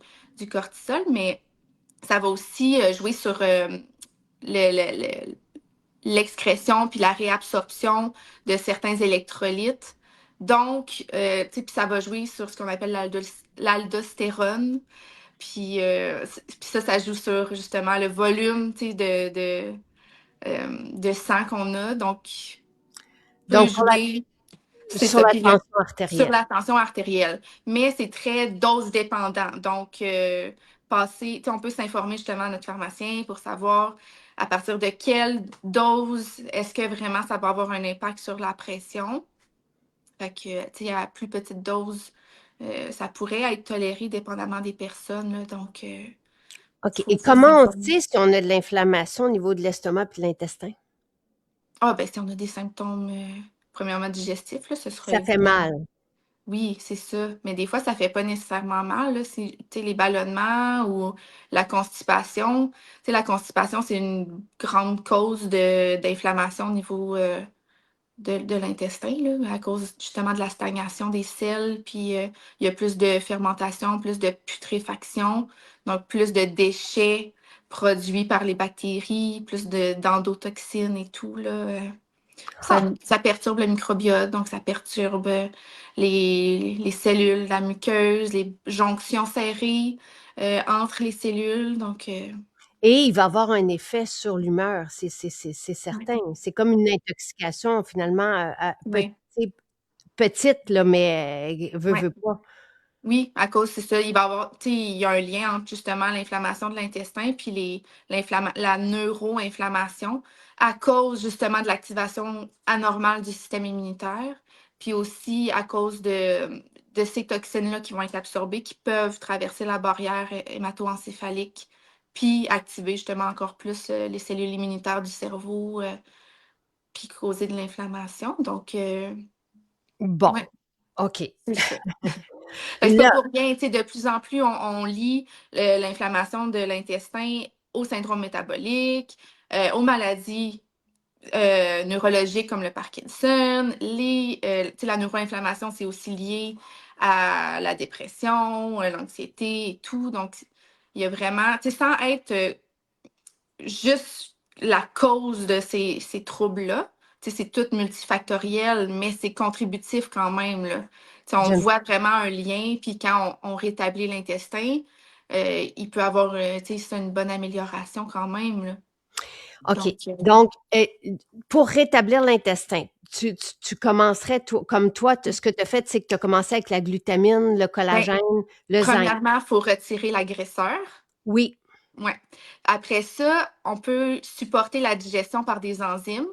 cortisol, mais ça va aussi jouer sur le, l'excrétion puis la réabsorption de certains électrolytes. Donc, tu sais, puis ça va jouer sur ce qu'on appelle l'aldostérone. Puis ça joue sur justement le volume, tu sais, de sang qu'on a. Donc, peut Donc jouer, c'est sur ça. la Puis tension sur artérielle. la tension artérielle. Mais c'est très dose dépendant. Donc, passer, tu sais, on peut s'informer justement à notre pharmacien pour savoir à partir de quelle dose est-ce que vraiment ça va avoir un impact sur la pression. Fait que, tu sais, à plus petite dose, ça pourrait être toléré dépendamment des personnes, là. Donc, OK. Et faut comment on s'informer. sait si on a de l'inflammation au niveau de l'estomac puis de l'intestin? Ah, ben, si on a des symptômes, premièrement digestifs, là, ce sera Ça fait évident. mal. Oui, c'est ça. Mais des fois, ça fait pas nécessairement mal, là. C'est, tu sais, les ballonnements ou la constipation. Tu sais, la constipation, c'est une grande cause d'inflammation au niveau de l'intestin, là, à cause justement de la stagnation des sels. Puis il y a plus de fermentation, plus de putréfaction, donc plus de déchets produits par les bactéries, plus d'endotoxines et tout, là. Ah! Ça perturbe le microbiote, donc ça perturbe les cellules, la muqueuse, les jonctions serrées entre les cellules. Donc, Et il va avoir un effet sur l'humeur, c'est ouais, certain. C'est comme une intoxication finalement, ouais, petite là, mais ouais. veut pas. Oui, à cause, c'est ça, il va y avoir, tu sais, il y a un lien entre justement l'inflammation de l'intestin puis la neuro-inflammation à cause justement de l'activation anormale du système immunitaire, puis aussi à cause de ces toxines-là qui vont être absorbées, qui peuvent traverser la barrière hémato-encéphalique, puis activer justement encore plus les cellules immunitaires du cerveau, puis causer de l'inflammation. Donc, Bon, ouais, OK. c'est ça. Fait que c'est pas Là, pour rien, tu sais, de plus en plus, on lie l'inflammation de l'intestin au syndrome métabolique, aux maladies neurologiques comme le Parkinson. Tu sais, la neuroinflammation, c'est aussi lié à la dépression, l'anxiété et tout. Donc, il y a vraiment, tu sais, sans être juste la cause de ces troubles-là. Tu sais, c'est tout multifactoriel, mais c'est contributif quand même, là. Tu sais, on j'aime voit vraiment un lien, puis quand on rétablit l'intestin, il peut avoir, tu sais, c'est une bonne amélioration quand même, là. OK. Donc, Donc, pour rétablir l'intestin, tu commencerais toi comme toi, ce que tu as fait, c'est que tu as commencé avec la glutamine, le ben, collagène, le zinc. premièrement, il faut retirer l'agresseur. Oui, Ouais. Après ça, on peut supporter la digestion par des enzymes.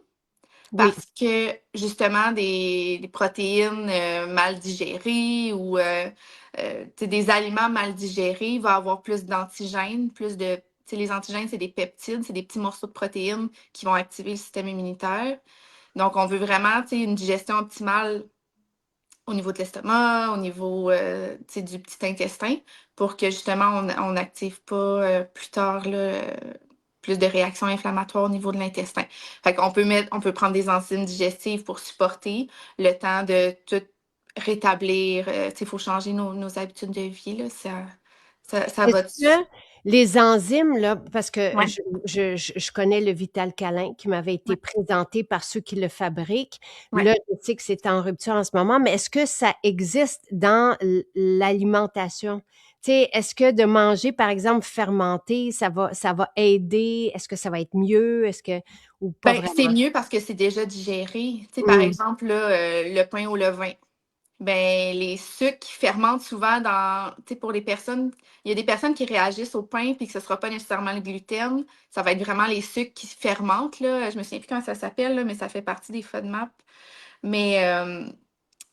oui. Parce que justement des protéines, mal digérées ou, tu sais, des aliments mal digérés, il va avoir plus d'antigènes, plus de, tu sais, les antigènes, c'est des peptides, c'est des petits morceaux de protéines qui vont activer le système immunitaire. Donc on veut vraiment, tu sais, une digestion optimale au niveau de l'estomac, au niveau, tu sais, du petit intestin pour que justement on n'active pas, plus tard là, plus de réactions inflammatoires au niveau de l'intestin. Fait qu'on on peut prendre des enzymes digestives pour supporter le temps de tout rétablir, tu sais, il faut changer nos habitudes de vie là, ça va Est-ce de que les enzymes, là, parce que ouais, je connais le Vital-Câlin qui m'avait été ouais, présenté par ceux qui le fabriquent. ouais. Là, je sais que c'est en rupture en ce moment, mais est-ce que ça existe dans l'alimentation? Tu sais, est-ce que de manger, par exemple, fermenté, ça va aider? Est-ce que ça va être mieux? Est-ce que ou pas Ben, c'est vraiment? mieux parce que c'est déjà digéré. Tu sais, par Mmh. exemple là, le pain au levain. Ben, les sucres qui fermentent souvent dans, tu sais, pour les personnes, il y a des personnes qui réagissent au pain puis que ce sera pas nécessairement le gluten. Ça va être vraiment les sucres qui fermentent, là. Je me souviens plus comment ça s'appelle, là, mais ça fait partie des FODMAP. Mais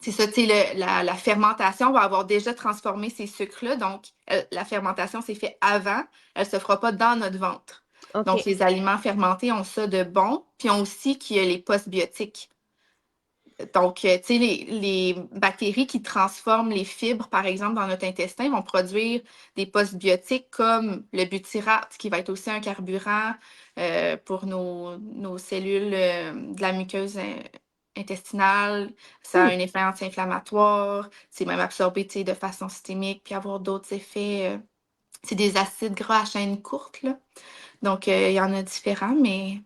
c'est ça, tu sais, la fermentation va avoir déjà transformé ces sucres-là. Donc, la fermentation s'est fait avant. Elle se fera pas dans notre ventre. OK. Donc, les aliments fermentés ont ça de bon, puis ont aussi qu'il y a les postbiotiques. Donc, tu sais, les bactéries qui transforment les fibres, par exemple, dans notre intestin, vont produire des postbiotiques comme le butyrate, qui va être aussi un carburant pour nos cellules de la muqueuse intestinale. Ça a Mmh. un effet anti-inflammatoire. C'est même absorbé, tu sais, de façon systémique, puis avoir d'autres effets. C'est des acides gras à chaîne courte, là. Donc, il y en a différents, mais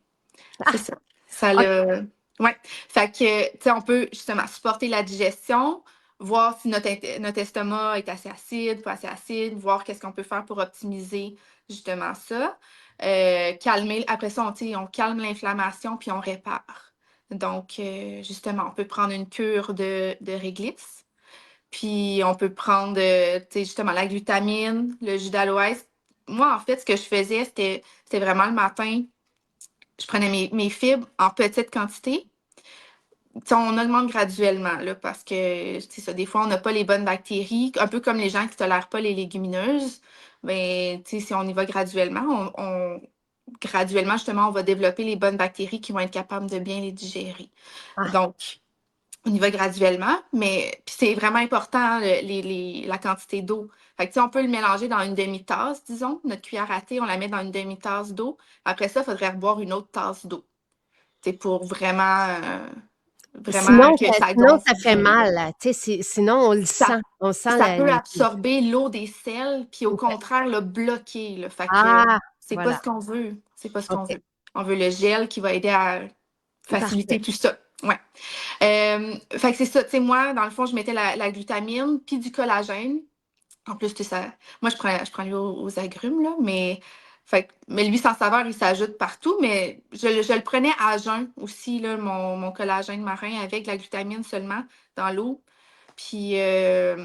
c'est Ah! ça. Ça OK. le ouais. Fait que, tu sais, on peut justement supporter la digestion, voir si notre estomac est assez acide, pas assez acide, voir qu'est-ce qu'on peut faire pour optimiser justement ça. Calmer après ça, on calme l'inflammation puis on répare. Donc, justement, on peut prendre une cure de réglisse, puis on peut prendre, tu sais, justement la glutamine, le jus d'aloès. Moi, en fait, ce que je faisais, c'était vraiment le matin, je prenais mes fibres en petite quantité. Tu sais, on augmente graduellement, là, parce que, c'est ça, des fois, on n'a pas les bonnes bactéries, un peu comme les gens qui ne tolèrent pas les légumineuses. Mais, tu sais, si on y va graduellement, graduellement, justement, on va développer les bonnes bactéries qui vont être capables de bien les digérer. Ah! Donc, on y va graduellement, mais puis c'est vraiment important, la quantité d'eau. Fait que, tu sais, on peut le mélanger dans une demi-tasse, disons. Notre cuillère à thé, on la met dans une demi-tasse d'eau. Après ça, il faudrait reboire une autre tasse d'eau. C'est pour vraiment Sinon que ça sinon gonfle ça fait bien, là. mal, tu sais, sinon on le Ça sent. On sent ça la peut les absorber l'eau des selles, puis au OK. contraire le bloquer, là. Fait que Ah! c'est pas Voilà. ce qu'on veut, c'est pas ce qu'on OK. veut. On veut le gel qui va aider à Parfait. faciliter tout ça. Ouais. Fait que c'est ça, tu sais, moi, dans le fond, je mettais la glutamine puis du collagène. En plus, tu sais, ça moi, je prends lui aux agrumes, là, mais lui, sans saveur, il s'ajoute partout, mais je le prenais à jeun aussi, là, mon collagène marin avec la glutamine seulement dans l'eau. Puis, c'est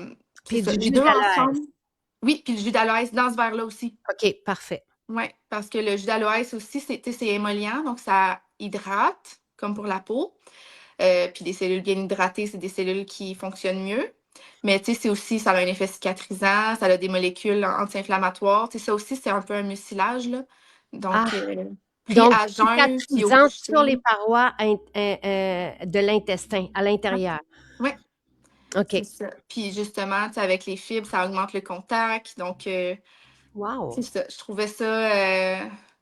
Puis ça, du les jus 2 d'aloès. ensemble. Oui, puis le jus d'aloès dans ce verre-là aussi. OK, parfait. Ouais, parce que le jus d'aloès aussi, c'est, tu sais, c'est émollient, donc ça hydrate, comme pour la peau. Puis des cellules bien hydratées, c'est des cellules qui fonctionnent mieux. Mais tu sais, c'est aussi, ça a un effet cicatrisant, ça a des molécules anti-inflammatoires. Tu sais, ça aussi, c'est un peu un mucilage, là. Ah! Donc, pris Donc à jeun, puis au cicatrisant sur les coucher. parois de l'intestin, à Ouais, l'intérieur. ouais, c'est OK. ça. Puis justement, tu sais, avec les fibres, ça augmente le contact. Donc, c'est Wow! ça. Je trouvais ça,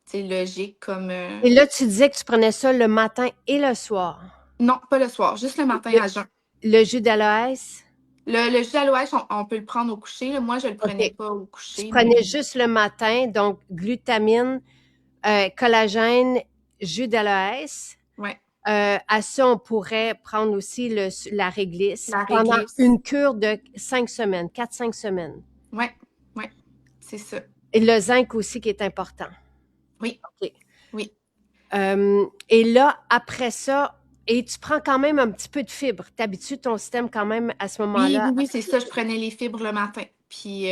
tu sais, logique comme. Et là, tu disais que tu prenais ça le matin et le soir. Non, pas le soir, juste le matin Le à jeun. le jus d'aloès? Le jus d'aloès, on peut le prendre au coucher, là. Moi, je le OK. prenais pas au Tu coucher, prenais mais juste le matin, donc glutamine, collagène, jus d'aloès. ouais, À ça, on pourrait prendre aussi la réglisse la pendant réglisse. une cure de 5 semaines, 4-5 semaines. Ouais, ouais, c'est ça. Et le zinc aussi qui est important. Oui, OK. oui. Et là, après ça, et tu prends quand même un petit peu de fibres. Tu habitues ton système quand même à ce Oui, moment-là oui, oui, avec c'est les ça, je fibres. prenais les fibres le matin. Puis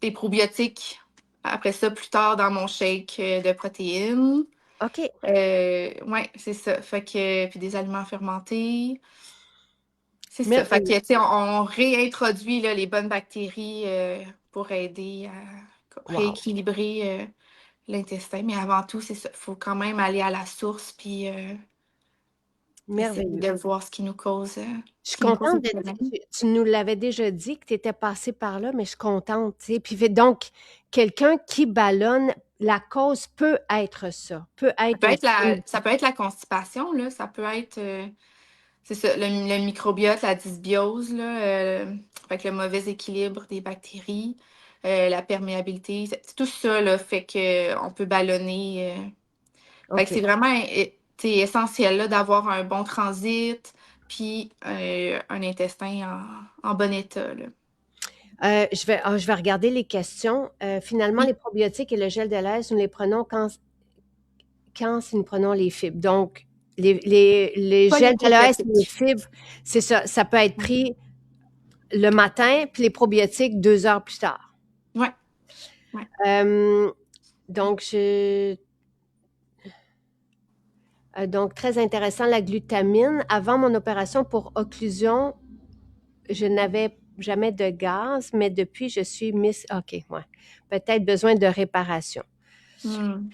des probiotiques après ça plus tard dans mon shake de protéines. OK. Ouais, c'est ça. Fait que puis des aliments fermentés. C'est ça. Fait que Merveilleux. tu sais, on réintroduit là, les bonnes bactéries pour aider à Wow. rééquilibrer l'intestin. Mais avant tout, c'est ça. Il faut quand même aller à la source puis essayer Merveilleux. de voir Je ce suis qui nous cause contente le de problème. tu nous l'avais déjà dit que tu étais passée par là, mais je suis contente, tu sais. Puis donc, quelqu'un qui ballonne, la cause peut être ça, peut être un signe. Ça peut être la constipation, là, ça peut être, c'est ça, le microbiote, la dysbiose, là, fait que le mauvais équilibre des bactéries, la perméabilité, c'est tout ça, là, fait qu'on peut ballonner. Fait que OK. c'est vraiment, tu essentiel, là, d'avoir un bon transit, puis un intestin en bon état, là. Je vais regarder les questions. Finalement, les Oui, probiotiques et le gel de l'aise, nous les prenons quand si nous prenons les fibres. Donc, les pas les gels d'aloès et les probiotiques. fibres, c'est ça, ça peut être Ouais, pris le matin, puis les probiotiques 2 heures plus tard. ouais, ouais. Euh, donc, donc, très intéressant, la glutamine. Avant mon opération pour occlusion, je n'avais jamais de gaz, mais depuis, je suis OK, ouais. Peut-être besoin de réparation. Hmm.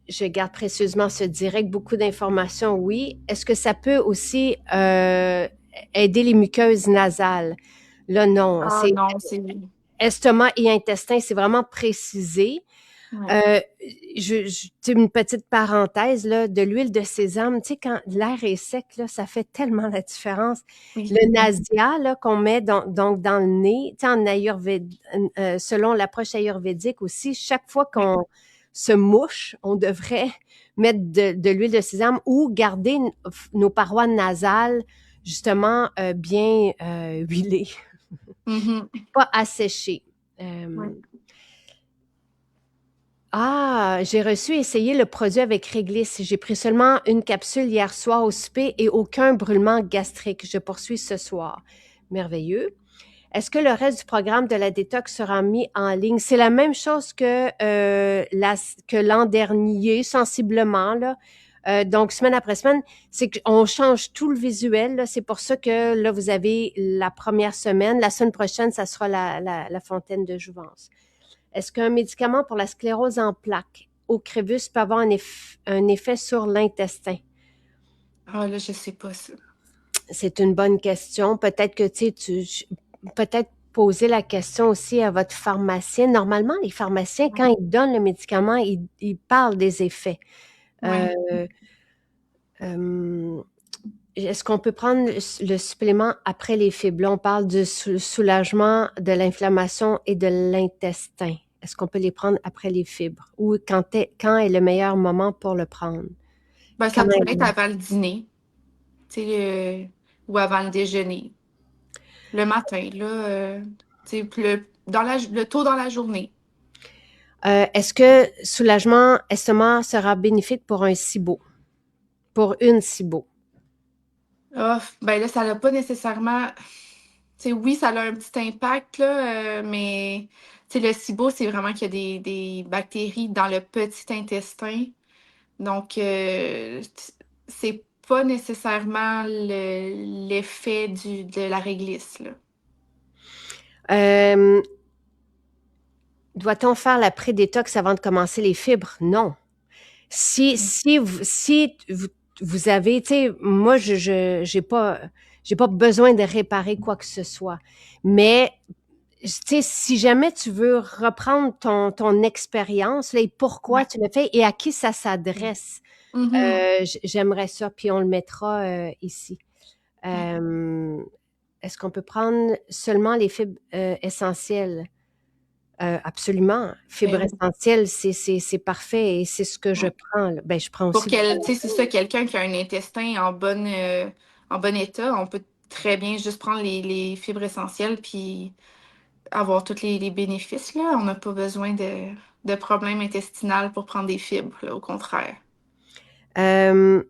Je garde précieusement ce direct, beaucoup d'informations, oui. Est-ce que ça peut aussi aider les muqueuses nasales? Là, non. Ah C'est non, c'est... estomac et intestin, c'est vraiment précisé. Ouais. Euh, tu sais, une petite parenthèse, là, de l'huile de sésame, tu sais, quand l'air est sec, là, ça fait tellement la différence. Oui. Le nasia, là, qu'on met donc dans le nez, tu sais, en selon l'approche ayurvédique aussi, chaque fois Oui. qu'on se mouche, on devrait mettre de l'huile de sésame ou garder nos parois nasales, justement, bien huilées, Mhm. pas asséchées. Ouais. Euh, j'ai reçu et essayé le produit avec réglisse. J'ai pris seulement une capsule hier soir au souper et aucun brûlement gastrique. Je poursuis ce soir. Merveilleux. Est-ce que le reste du programme de la détox sera mis en ligne? C'est la même chose que l'an dernier, sensiblement, là. Donc, semaine après semaine, c'est qu'on change tout le visuel, là. C'est pour ça que là, vous avez la première semaine. La semaine prochaine, ça sera la fontaine de jouvence. Est-ce qu'un médicament pour la sclérose en plaques au Ocrevus peut avoir un effet sur l'intestin? Ah là, je sais pas ça. C'est une bonne question. Peut-être que peut-être poser la question aussi à votre pharmacien. Normalement, les pharmaciens, quand ils donnent le médicament, ils parlent des effets. Euh, Oui. euh, Est-ce qu'on peut prendre le supplément après les fibres? Là, on parle du soulagement de l'inflammation et de l'intestin. Est-ce qu'on peut les prendre après les fibres? Ou quand est le meilleur moment pour le prendre? Ben, Quand ça pourrait être avant le dîner, tu sais, ou avant le déjeuner. Le matin, là, tu sais, le tôt dans la journée. est-ce que soulagement estomac sera bénéfique pour un SIBO? Pour une SIBO? Ah, ben là, ça n'a pas nécessairement. Tu sais, oui, ça a un petit impact, là, mais tu sais, le SIBO, c'est vraiment qu'il y a des bactéries dans le petit intestin. Donc, c'est pas nécessairement l'effet de la réglisse, là. Euh, Doit-on faire la pré-détox avant de commencer les fibres? Non. Si vous avez, tu sais, moi, j'ai pas besoin de réparer quoi que ce soit. Mais, tu sais, si jamais tu veux reprendre ton expérience, là, et pourquoi Ouais. tu le fais et à qui ça s'adresse, Mhm. j'aimerais ça, puis on le mettra ici. Ouais. Euh, Est-ce qu'on peut prendre seulement les fibres essentielles? Absolument. Ben Fibres oui. essentielles, c'est parfait et c'est ce que je Ouais. prends, là. Ben, je prends Pour aussi du tu sais, c'est ça, collagène. quelqu'un qui a un intestin en bon état, on peut très bien juste prendre les fibres essentielles puis avoir tous les bénéfices, là. On n'a pas besoin de problèmes intestinaux pour prendre des fibres, là, au contraire. Euh,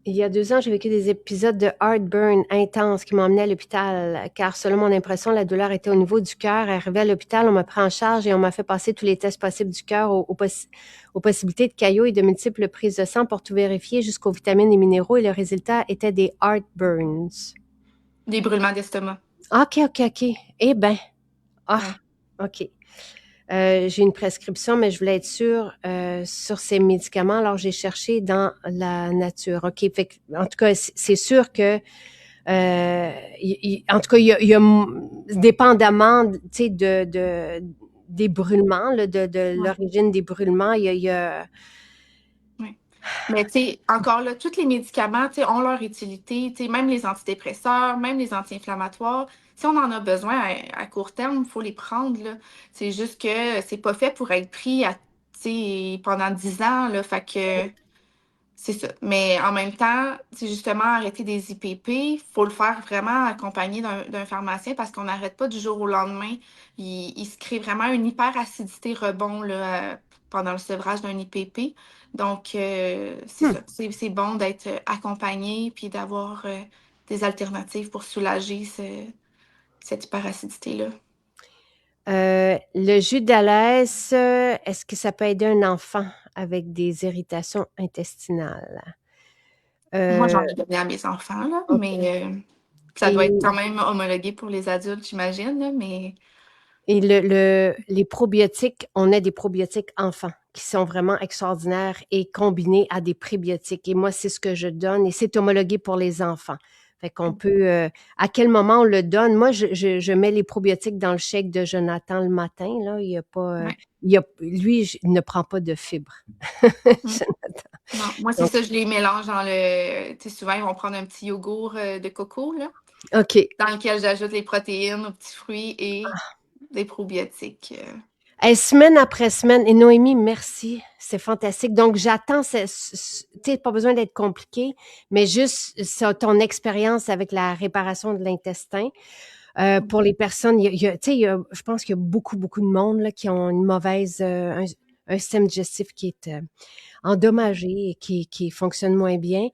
il y a 2 ans, j'ai vécu des épisodes de heartburn intense qui m'ont emmené à l'hôpital, car selon mon impression, la douleur était au niveau du cœur. Arrivé à l'hôpital, on m'a pris en charge et on m'a fait passer tous les tests possibles du cœur aux possibilités de caillots et de multiples prises de sang pour tout vérifier jusqu'aux vitamines et minéraux et le résultat était des heartburns. Des brûlements d'estomac. OK, OK, OK. Eh ben, ah, Ouais. OK. J'ai une prescription, mais je voulais être sûre sur ces médicaments. Alors, j'ai cherché dans la nature. OK. Fait en tout cas, c'est sûr que, en tout cas, dépendamment, tu sais, des brûlements, là, de Ouais. l'origine des brûlements, Ouais. Mais tu sais, encore là, tous les médicaments, tu sais, ont leur utilité, tu sais, même les antidépresseurs, même les anti-inflammatoires. Si on en a besoin à court terme, il faut les prendre, là. C'est juste que c'est pas fait pour être pris tu sais, pendant 10 ans, là. Fait que c'est ça. Mais en même temps, c'est justement arrêter des IPP, il faut le faire vraiment accompagné d'un pharmacien parce qu'on n'arrête pas du jour au lendemain. Il se crée vraiment une hyperacidité rebond là, pendant le sevrage d'un IPP. Donc, c'est hmm. ça. C'est bon d'être accompagné puis d'avoir des alternatives pour soulager cette hyperacidité-là. Le jus d'alaise, est-ce que ça peut aider un enfant avec des irritations intestinales? Moi, Euh, j'en ai donné à mes enfants, là, OK. mais ça doit être Et quand même homologué pour les adultes, j'imagine, là, mais. Et les probiotiques, on a des probiotiques enfants qui sont vraiment extraordinaires et combinés à des prébiotiques. Et moi, c'est ce que je donne et c'est homologué pour les enfants. Fait qu'on peut, à quel moment on le donne? Moi, je mets les probiotiques dans le shake de Jonathan le matin, là. Il y a pas, Ouais. il ne prend pas de fibres. Mm. Jonathan. Non, moi, c'est Donc, ça, je les mélange dans le. Tu sais, souvent, ils vont prendre un petit yogourt de coco, là, OK. dans lequel j'ajoute les protéines aux petits fruits et des probiotiques. Hey, semaine après semaine. Et Noémie, merci. C'est fantastique. Donc, j'attends, tu sais, pas besoin d'être compliqué, mais juste ton expérience avec la réparation de l'intestin. Pour les personnes, tu sais, je pense qu'il y a beaucoup, beaucoup de monde là, qui ont une mauvaise, un système digestif qui est endommagé et qui fonctionne moins bien.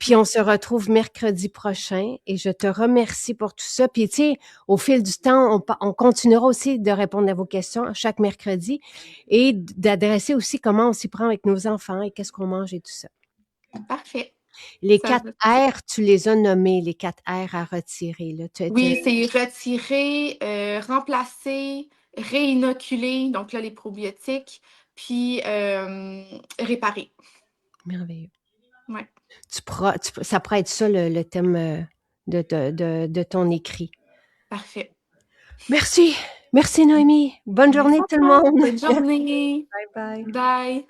Puis on se retrouve mercredi prochain et je te remercie pour tout ça. Puis tu sais, au fil du temps, on continuera aussi de répondre à vos questions chaque mercredi et d'adresser aussi comment on s'y prend avec nos enfants et qu'est-ce qu'on mange et tout ça. Parfait. Les Ça 4 va. R, tu les as nommés, les 4 R à retirer. Là. Oui, c'est retirer, remplacer, réinoculer, donc là, les probiotiques, puis réparer. Merveilleux. Ouais. Ça pourrait être ça le thème de ton écrit. Parfait. Merci. Merci Noémie. Bonne Merci journée à tout le toi. monde. Bonne journée. Bye bye. Bye.